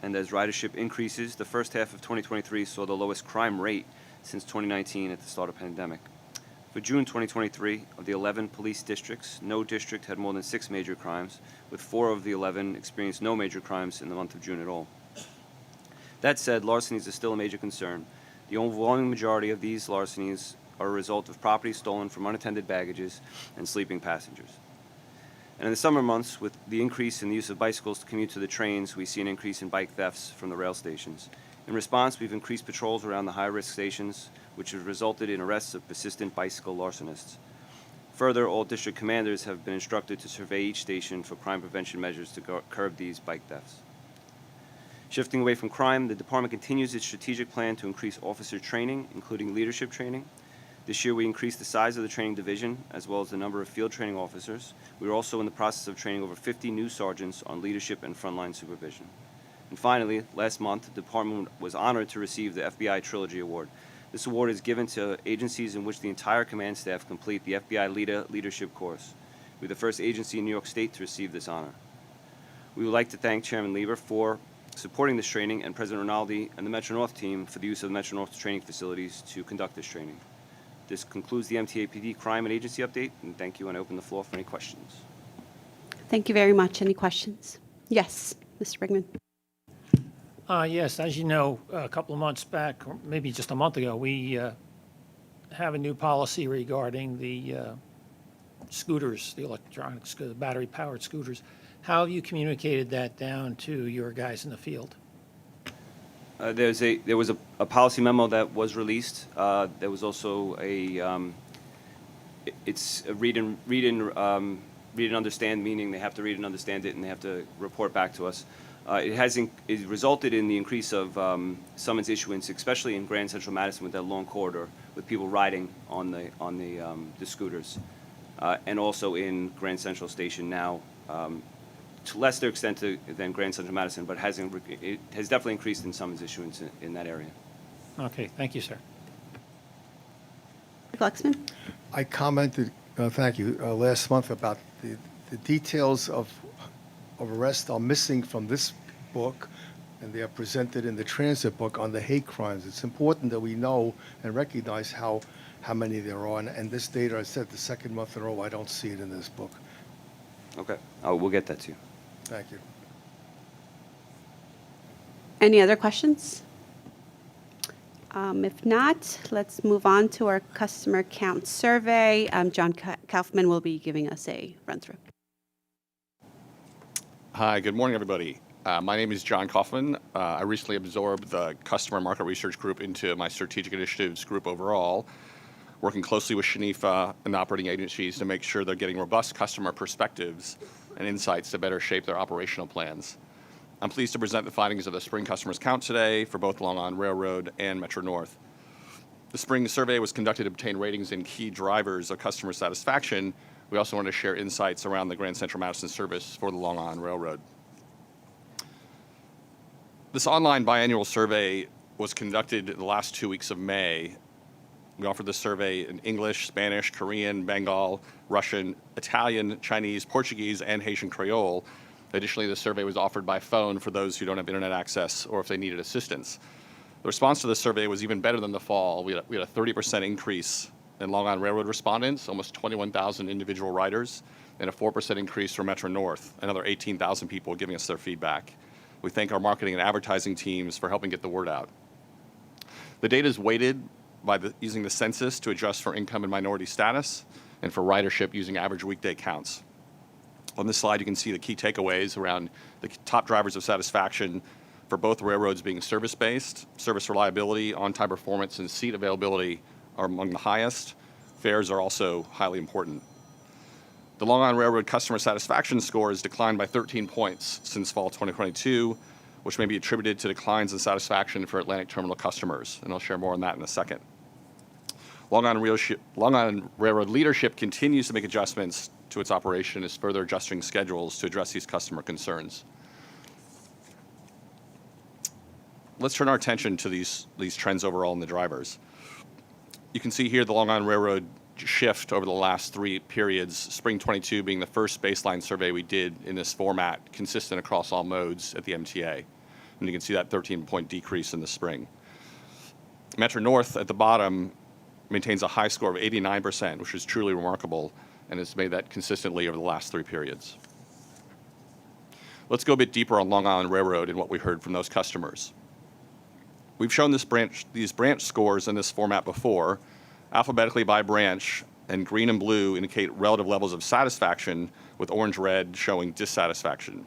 And as ridership increases, the first half of 2023 saw the lowest crime rate since 2019 at the start of the pandemic. For June 2023, of the 11 police districts, no district had more than 6 major crimes, with 4 of the 11 experienced no major crimes in the month of June at all. That said, larcenies are still a major concern. The overwhelming majority of these larcenies are a result of property stolen from unattended baggages and sleeping passengers. And in the summer months, with the increase in the use of bicycles to commute to the trains, we see an increase in bike thefts from the rail stations. In response, we've increased patrols around the high-risk stations, which has resulted in arrests of persistent bicycle larcenists. Further, all district commanders have been instructed to survey each station for crime prevention measures to curb these bike thefts. Shifting away from crime, the department continues its strategic plan to increase officer training, including leadership training. This year, we increased the size of the training division, as well as the number of field training officers. We are also in the process of training over 50 new sergeants on leadership and frontline supervision. And finally, last month, the department was honored to receive the FBI Trilogy Award. This award is given to agencies in which the entire command staff complete the FBI Leadership course. We're the first agency in New York State to receive this honor. We would like to thank Chairman Lieber for supporting this training and President Rinaldi and the Metro North team for the use of the Metro North training facilities to conduct this training. This concludes the MTA PD crime and agency update, and thank you, and I open the floor for any questions. Thank you very much. Any questions? Yes, Mr. Brigman. Yes, as you know, a couple of months back, or maybe just a month ago, we have a new policy regarding the scooters, the electronics, the battery-powered scooters. How have you communicated that down to your guys in the field? There was a policy memo that was released. There was also it's a read and understand, meaning they have to read and understand it, and they have to report back to us. It resulted in the increase of summons issuance, especially in Grand Central Madison with that long corridor, with people riding on the scooters, and also in Grand Central Station now. To lesser extent than Grand Central Madison, but it has definitely increased in summons issuance in that area. Okay, thank you, sir. Glucksman? I commented, thank you, last month about the details of arrest are missing from this book, and they are presented in the transit book on the hate crimes. It's important that we know and recognize how many there are, and this data, I said the second month in a row, I don't see it in this book. Okay, we'll get that to you. Thank you. Any other questions? If not, let's move on to our customer count survey. John Kaufman will be giving us a run-through. Hi, good morning, everybody. My name is John Kaufman. I recently absorbed the Customer Market Research Group into my Strategic Initiatives Group overall, working closely with Shanifa and operating agencies to make sure they're getting robust customer perspectives and insights to better shape their operational plans. I'm pleased to present the findings of the Spring Customers Count today for both Long Island Railroad and Metro North. The spring survey was conducted to obtain ratings in key drivers of customer satisfaction. We also wanted to share insights around the Grand Central Madison service for the Long Island Railroad. This online biannual survey was conducted the last 2 weeks of May. We offered the survey in English, Spanish, Korean, Bengal, Russian, Italian, Chinese, Portuguese, and Haitian Creole. Additionally, the survey was offered by phone for those who don't have internet access or if they needed assistance. The response to the survey was even better than the fall. We had a 30% increase in Long Island Railroad respondents, almost 21,000 individual riders, and a 4% increase for Metro North, another 18,000 people giving us their feedback. We thank our marketing and advertising teams for helping get the word out. The data is weighted by using the census to adjust for income and minority status, and for ridership using average weekday counts. On this slide, you can see the key takeaways around the top drivers of satisfaction for both railroads being service-based. Service reliability, on-time performance, and seat availability are among the highest, fares are also highly important. The Long Island Railroad customer satisfaction score has declined by 13 points since fall 2022, which may be attributed to declines in satisfaction for Atlantic Terminal customers, and I'll share more on that in a second. Long Island Railroad leadership continues to make adjustments to its operation and is further adjusting schedules to address these customer concerns. Let's turn our attention to these trends overall in the drivers. You can see here the Long Island Railroad shift over the last 3 periods, spring 22 being the first baseline survey we did in this format, consistent across all modes at the MTA. And you can see that 13-point decrease in the spring. Metro North at the bottom maintains a high score of 89%, which is truly remarkable, and has made that consistently over the last 3 periods. Let's go a bit deeper on Long Island Railroad and what we heard from those customers. We've shown these branch scores in this format before, alphabetically by branch, and green and blue indicate relative levels of satisfaction, with orange-red showing dissatisfaction.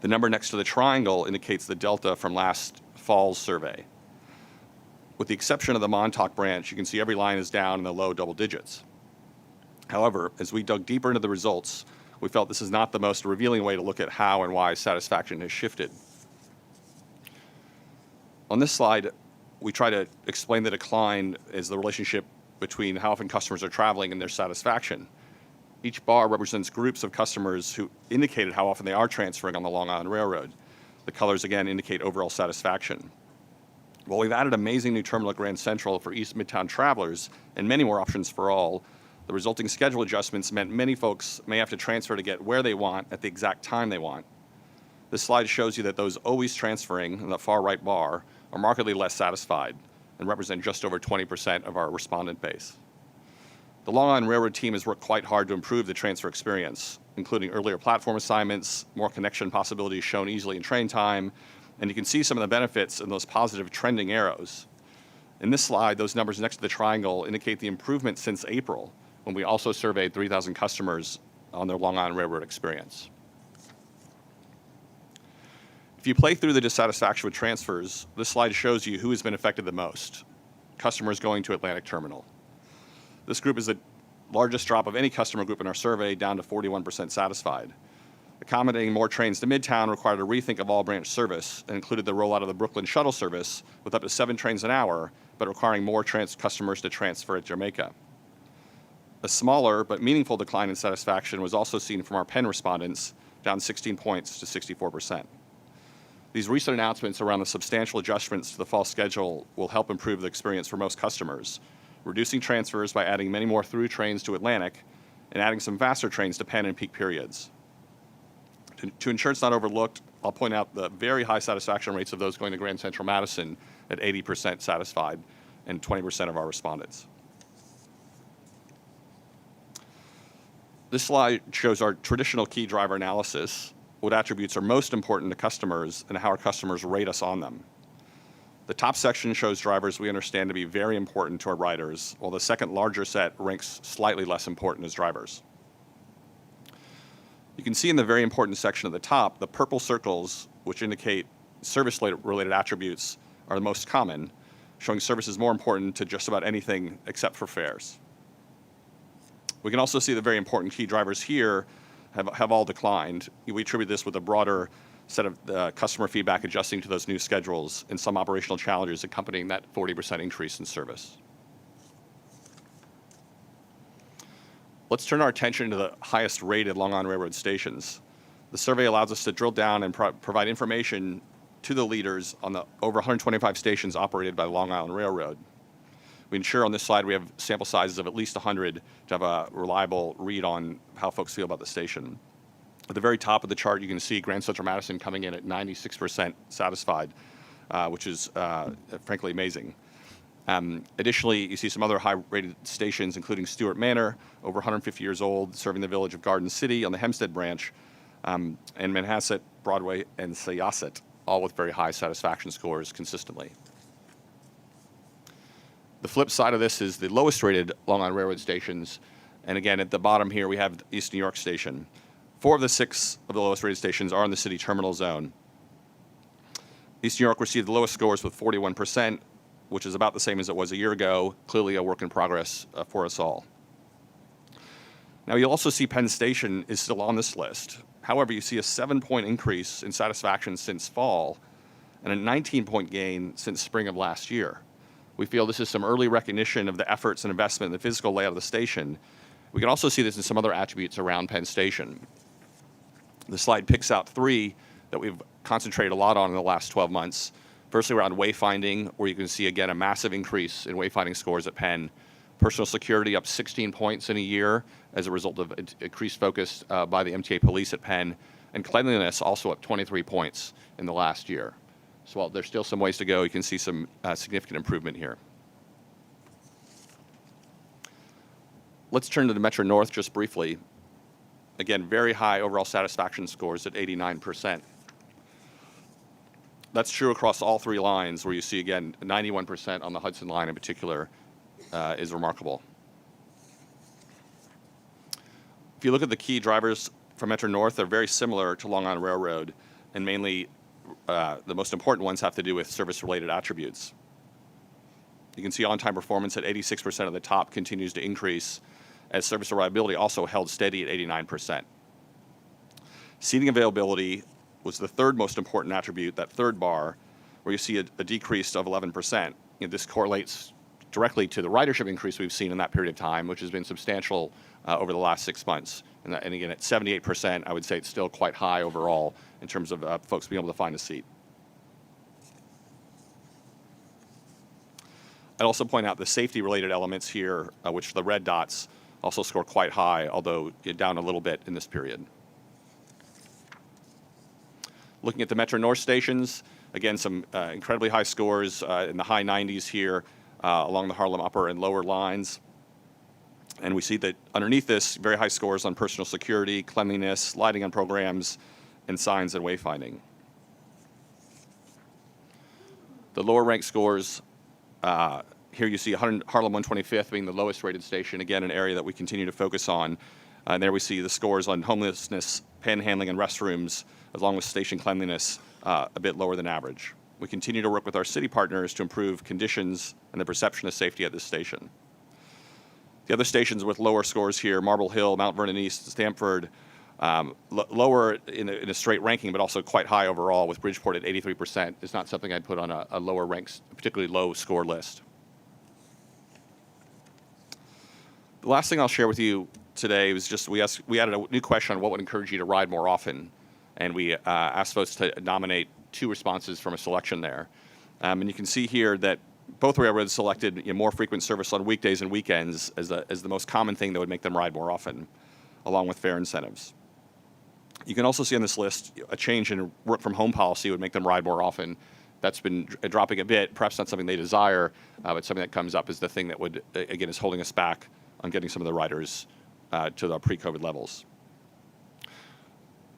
The number next to the triangle indicates the delta from last fall's survey. With the exception of the Montauk branch, you can see every line is down in the low double digits. However, as we dug deeper into the results, we felt this is not the most revealing way to look at how and why satisfaction has shifted. On this slide, we try to explain the decline as the relationship between how often customers are traveling and their satisfaction. Each bar represents groups of customers who indicated how often they are transferring on the Long Island Railroad. The colors, again, indicate overall satisfaction. While we've added amazing new terminal at Grand Central for East Midtown travelers and many more options for all, the resulting schedule adjustments meant many folks may have to transfer to get where they want at the exact time they want. This slide shows you that those always transferring in the far right bar are markedly less satisfied and represent just over 20% of our respondent base. The Long Island Railroad team has worked quite hard to improve the transfer experience, including earlier platform assignments, more connection possibilities shown easily in train time, and you can see some of the benefits in those positive trending arrows. In this slide, those numbers next to the triangle indicate the improvement since April, when we also surveyed 3,000 customers on their Long Island Railroad experience. If you play through the dissatisfaction with transfers, this slide shows you who has been affected the most: customers going to Atlantic Terminal. This group is the largest drop of any customer group in our survey, down to 41% satisfied. Accommodating more trains to Midtown required a rethink of all branch service and included the rollout of the Brooklyn shuttle service with up to 7 trains an hour, but requiring more customers to transfer at Jamaica. A smaller but meaningful decline in satisfaction was also seen from our Penn respondents, down 16 points to 64%. These recent announcements around the substantial adjustments to the fall schedule will help improve the experience for most customers, reducing transfers by adding many more through trains to Atlantic and adding some faster trains to Penn in peak periods. To ensure it's not overlooked, I'll point out the very high satisfaction rates of those going to Grand Central Madison at 80% satisfied and 20% of our respondents. This slide shows our traditional key driver analysis, what attributes are most important to customers, and how our customers rate us on them. The top section shows drivers we understand to be very important to our riders, while the second larger set ranks slightly less important as drivers. You can see in the very important section at the top, the purple circles, which indicate service-related attributes, are the most common, showing service is more important to just about anything except for fares. We can also see the very important key drivers here have all declined. We attribute this with a broader set of customer feedback adjusting to those new schedules and some operational challenges accompanying that 40% increase in service. Let's turn our attention to the highest rated Long Island Railroad stations. The survey allows us to drill down and provide information to the leaders on the over 125 stations operated by Long Island Railroad. We ensure on this slide we have sample sizes of at least 100 to have a reliable read on how folks feel about the station. At the very top of the chart, you can see Grand Central Madison coming in at 96% satisfied, which is frankly amazing. Additionally, you see some other high-rated stations, including Stewart Manor, over 150 years old, serving the village of Garden City on the Hempstead branch, and Manhasset, Broadway, and Syosset, all with very high satisfaction scores consistently. The flip side of this is the lowest rated Long Island Railroad stations, and again, at the bottom here, we have East New York Station. 4 of the 6 of the lowest rated stations are in the city terminal zone. East New York received the lowest scores with 41%, which is about the same as it was a year ago, clearly a work in progress for us all. Now, you'll also see Penn Station is still on this list. However, you see a 7-point increase in satisfaction since fall and a 19-point gain since spring of last year. We feel this is some early recognition of the efforts and investment in the physical layout of the station. We can also see this in some other attributes around Penn Station. The slide picks out 3 that we've concentrated a lot on in the last 12 months. Firstly, around wayfinding, where you can see, again, a massive increase in wayfinding scores at Penn. Personal security up 16 points in a year as a result of increased focus by the MTA police at Penn. And cleanliness also up 23 points in the last year. So while there's still some ways to go, you can see some significant improvement here. Let's turn to the Metro North just briefly. Again, very high overall satisfaction scores at 89%. That's true across all 3 lines, where you see, again, 91% on the Hudson line in particular is remarkable. If you look at the key drivers for Metro North, they're very similar to Long Island Railroad, and mainly the most important ones have to do with service-related attributes. You can see on-time performance at 86% of the top continues to increase, as service reliability also held steady at 89%. Seating availability was the 3rd most important attribute, that 3rd bar, where you see a decrease of 11%. This correlates directly to the ridership increase we've seen in that period of time, which has been substantial over the last 6 months. And again, at 78%, I would say it's still quite high overall in terms of folks being able to find a seat. I'd also point out the safety-related elements here, which the red dots also score quite high, although down a little bit in this period. Looking at the Metro North stations, again, some incredibly high scores in the high 90s here along the Harlem upper and lower lines. And we see that underneath this, very high scores on personal security, cleanliness, lighting on programs, and signs and wayfinding. The lower ranked scores, here you see Harlem 125th being the lowest rated station, again, an area that we continue to focus on. And there we see the scores on homelessness, panhandling, and restrooms, along with station cleanliness, a bit lower than average. We continue to work with our city partners to improve conditions and the perception of safety at this station. The other stations with lower scores here, Marble Hill, Mount Vernon East, Stamford, lower in a straight ranking, but also quite high overall, with Bridgeport at 83%. It's not something I'd put on a lower ranks, particularly low score list. The last thing I'll share with you today was just we added a new question on what would encourage you to ride more often, and we asked folks to nominate 2 responses from a selection there. And you can see here that both railroads selected more frequent service on weekdays and weekends as the most common thing that would make them ride more often, along with fare incentives. You can also see on this list a change in work from home policy would make them ride more often. That's been dropping a bit, perhaps not something they desire, but something that comes up as the thing that would, again, is holding us back on getting some of the riders to the pre-COVID levels.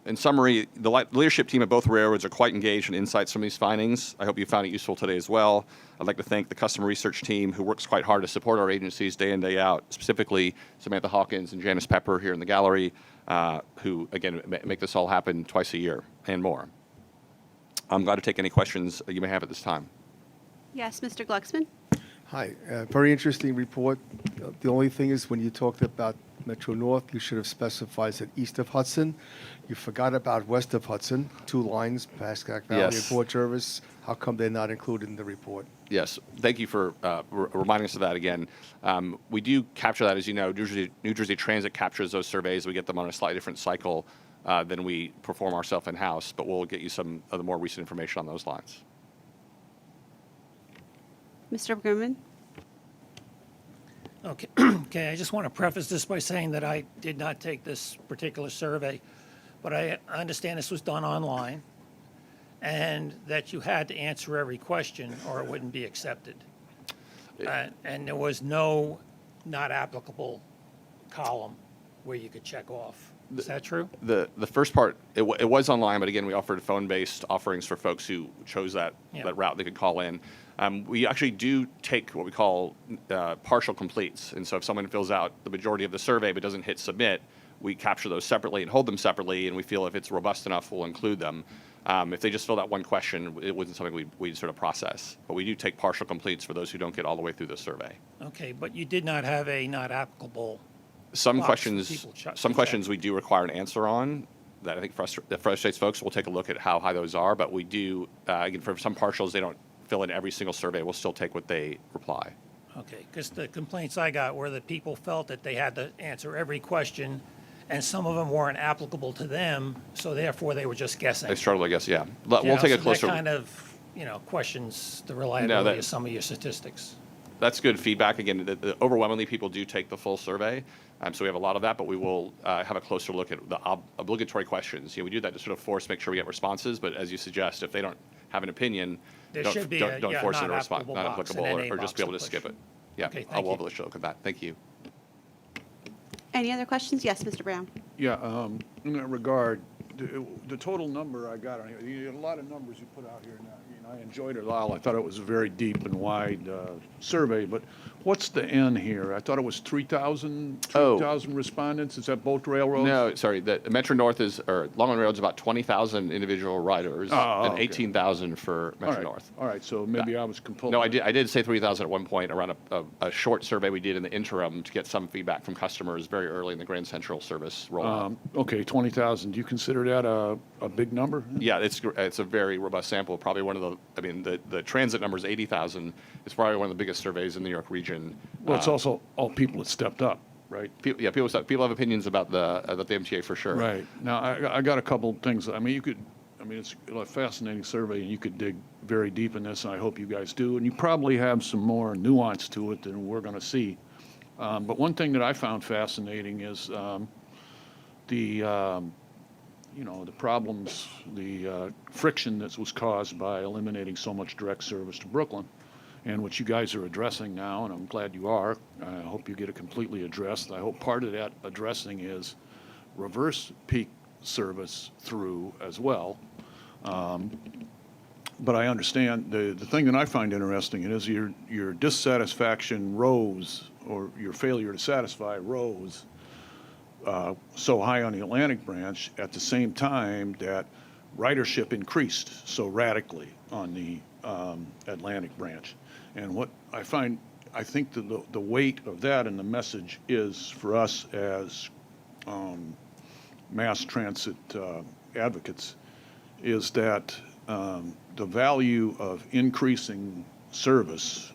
In summary, the leadership team at both railroads are quite engaged in insights from these findings. I hope you found it useful today as well. I'd like to thank the customer research team who works quite hard to support our agencies day in, day out, specifically Samantha Hawkins and Janice Pepper here in the gallery, who, again, make this all happen twice a year and more. I'm glad to take any questions you may have at this time. Yes, Mr. Glucksman? Hi, very interesting report. The only thing is when you talked about Metro North, you should have specified that east of Hudson. You forgot about west of Hudson, 2 lines, Pascack Valley and Port Jervis. How come they're not included in the report? Yes, thank you for reminding us of that again. We do capture that, as you know. New Jersey Transit captures those surveys. We get them on a slightly different cycle than we perform ourselves in-house, but we'll get you some of the more recent information on those lines. Mr. Procurement? Okay. Okay, I just want to preface this by saying that I did not take this particular survey, but I understand this was done online and that you had to answer every question or it wouldn't be accepted. And there was no not applicable column where you could check off. Is that true? The first part, it was online, but again, we offered phone-based offerings for folks who chose that route. They could call in. We actually do take what we call partial completes. And so if someone fills out the majority of the survey but doesn't hit submit, we capture those separately and hold them separately. And we feel if it's robust enough, we'll include them. If they just filled out one question, it wasn't something we'd sort of process. But we do take partial completes for those who don't get all the way through the survey. Okay, but you did not have a not applicable. Some box for questions, people to some check. questions we do require an answer on that I think that frustrates folks. We'll take a look at how high those are, but we do, again, for some partials, they don't fill in every single survey. We'll still take what they reply. Okay, because the complaints I got were that people felt that they had to answer every question, and some of them weren't applicable to them, so therefore they were just guessing. They struggle, I guess, yeah. You We'll know, take a so closer. that kind of, questions the reliability of some of your statistics. That's good feedback. Again, overwhelmingly, people do take the full survey. So we have a lot of that, but we will have a closer look at the obligatory questions. We do that to sort of make sure we get responses, but as you suggest, if they don't have an opinion, There don't should be don't a force it not to respond, applicable not box applicable, and an or A just be able to box to skip push. it. Yeah, Okay, I thank will you. have a look at that. Thank you. Any other questions? Yes, Mr. Brown. Yeah, in that regard, the total number I got on here, you had a lot of numbers you put out here, and I enjoyed it all. I thought it was a very deep and wide survey, but what's the N here? I thought it was 3,000 respondents. Is that both railroads? No, sorry. The Metro North or Long Island Road's about 20,000 individual riders and okay. 18,000 for Metro All right. North. All right, so maybe I was completely. No, I did say 3,000 at one point around a short survey we did in the interim to get some feedback from customers very early in the Grand Central service rollout. Okay, 20,000. Do you consider that a big number? Yeah, it's a very robust sample. Probably one of the transit number is 80,000. It's probably one of the biggest surveys in the New York region. Well, it's also all people that stepped up, right? People have opinions about the MTA for sure. Right. Now, I got a couple things. It's a fascinating survey, and you could dig very deep in this, and I hope you guys do. And you probably have some more nuance to it than we're going to see. But one thing that I found fascinating is the problems, the friction that was caused by eliminating so much direct service to Brooklyn, and which you guys are addressing now, and I'm glad you are. I hope you get it completely addressed. I hope part of that addressing is reverse peak service through as well. But I understand the thing that I find interesting is your dissatisfaction rose, or your failure to satisfy rose so high on the Atlantic branch at the same time that ridership increased so radically on the Atlantic branch. And what I think the weight of that and the message is for us as mass transit advocates is that the value of increasing service,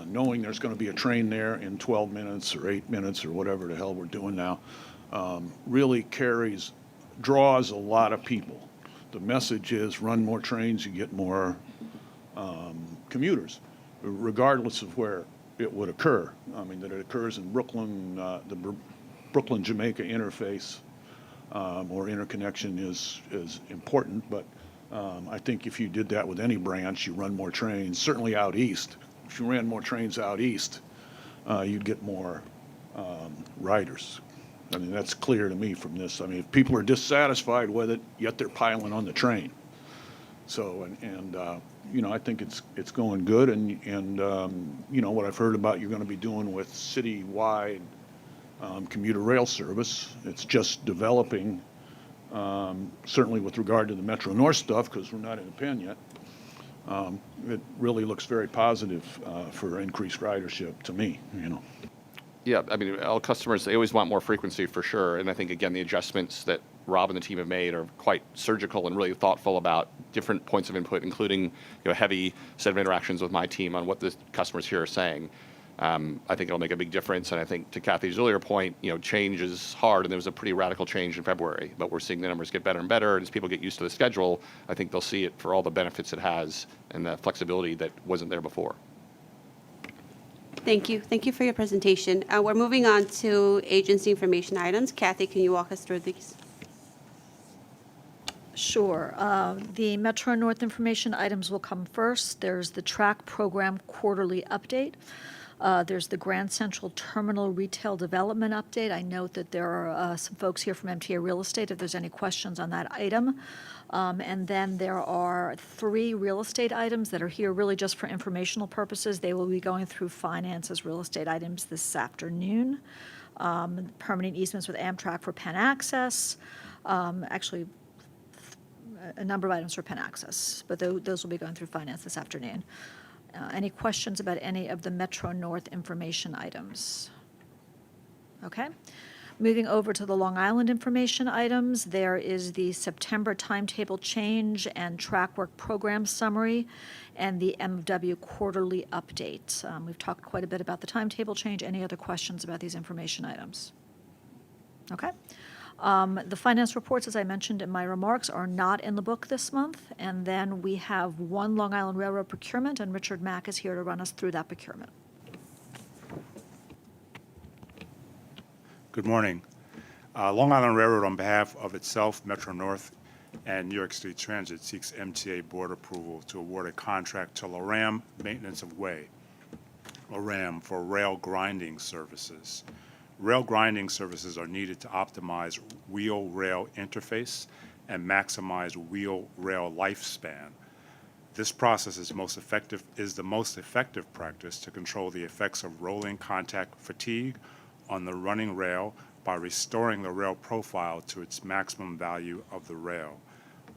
knowing there's going to be a train there in 12 minutes or 8 minutes or whatever the hell we're doing now, really draws a lot of people. The message is run more trains, you get more commuters, regardless of where it would occur. That it occurs in Brooklyn, the Brooklyn-Jamaica interface or interconnection is important, but I think if you did that with any branch, you run more trains, certainly out east. If you ran more trains out east, you'd get more riders. That's clear to me from this. If people are dissatisfied with it, yet they're piling on the train. So, I think it's going good, and what I've heard about you're going to be doing with citywide commuter rail service, it's just developing, certainly with regard to the Metro North stuff, because we're not in a pen yet. It really looks very positive for increased ridership to me, Yeah, all customers, they always want more frequency for sure. And I think, again, the adjustments that Rob and the team have made are quite surgical and really thoughtful about different points of input, including a heavy set of interactions with my team on what the customers here are saying. I think it'll make a big difference. And I think to Kathy's earlier point, change is hard, and there was a pretty radical change in February. But we're seeing the numbers get better and better. And as people get used to the schedule, I think they'll see it for all the benefits it has and the flexibility that wasn't there before. Thank you. Thank you for your presentation. We're moving on to agency information items. Kathy, can you walk us through these? Sure. The Metro North information items will come first. There's the track program quarterly update. There's the Grand Central Terminal Retail Development update. I note that there are some folks here from MTA Real Estate if there's any questions on that item. And then there are 3 real estate items that are here really just for informational purposes. They will be going through finance as real estate items this afternoon. Permanent easements with Amtrak for Penn Access. Actually, a number of items for Penn Access, but those will be going through finance this afternoon. Any questions about any of the Metro North information items? Okay. Moving over to the Long Island information items, there is the September timetable change and track work program summary and the MW quarterly update. We've talked quite a bit about the timetable change. Any other questions about these information items? Okay. The finance reports, as I mentioned in my remarks, are not in the book this month. And then we have one Long Island Railroad procurement, and Richard Mack is here to run us through that procurement. Good morning. Long Island Railroad, on behalf of itself, Metro North, and New York State Transit, seeks MTA board approval to award a contract to LIRR Maintenance of Way, LIRR, for rail grinding services. Rail grinding services are needed to optimize wheel-rail interface and maximize wheel-rail lifespan. This process is the most effective practice to control the effects of rolling contact fatigue on the running rail by restoring the rail profile to its maximum value of the rail.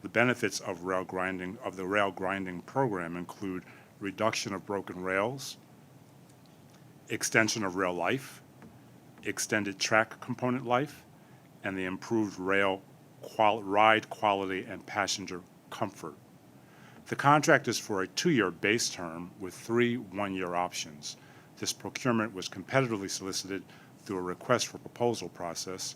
The benefits of the rail grinding program include reduction of broken rails, extension of rail life, extended track component life, and the improved rail ride quality and passenger comfort. The contract is for a 2-year base term with 3 one-year options. This procurement was competitively solicited through a request for proposal process.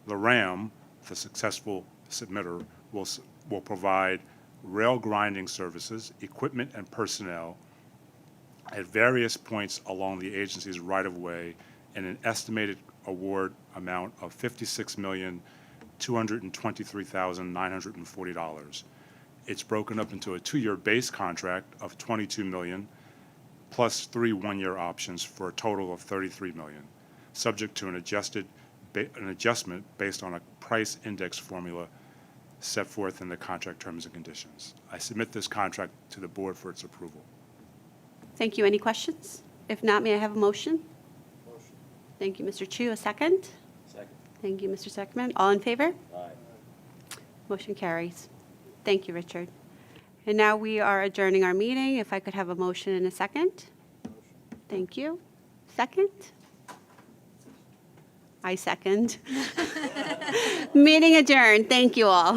LIRR, the successful submitter, will provide rail grinding services, equipment, and personnel at various points along the agency's right-of-way in an estimated award amount of $56,223,940. It's broken up into a 2-year base contract of $22 million plus 3 one-year options for a total of $33 million, subject to an adjustment based on a price index formula set forth in the contract terms and conditions. I submit this contract to the board for its approval. Thank you. Any questions? If not, may I have a motion? Motion. Thank you, Mr. Chu. A second? Second. Thank you, Mr. Seckerman. All in favor? Aye. Motion carries. Thank you, Richard. And now we are adjourning our meeting. If I could have a motion in a second. Motion. Thank you. Second? I second. Meeting adjourned. Thank you all.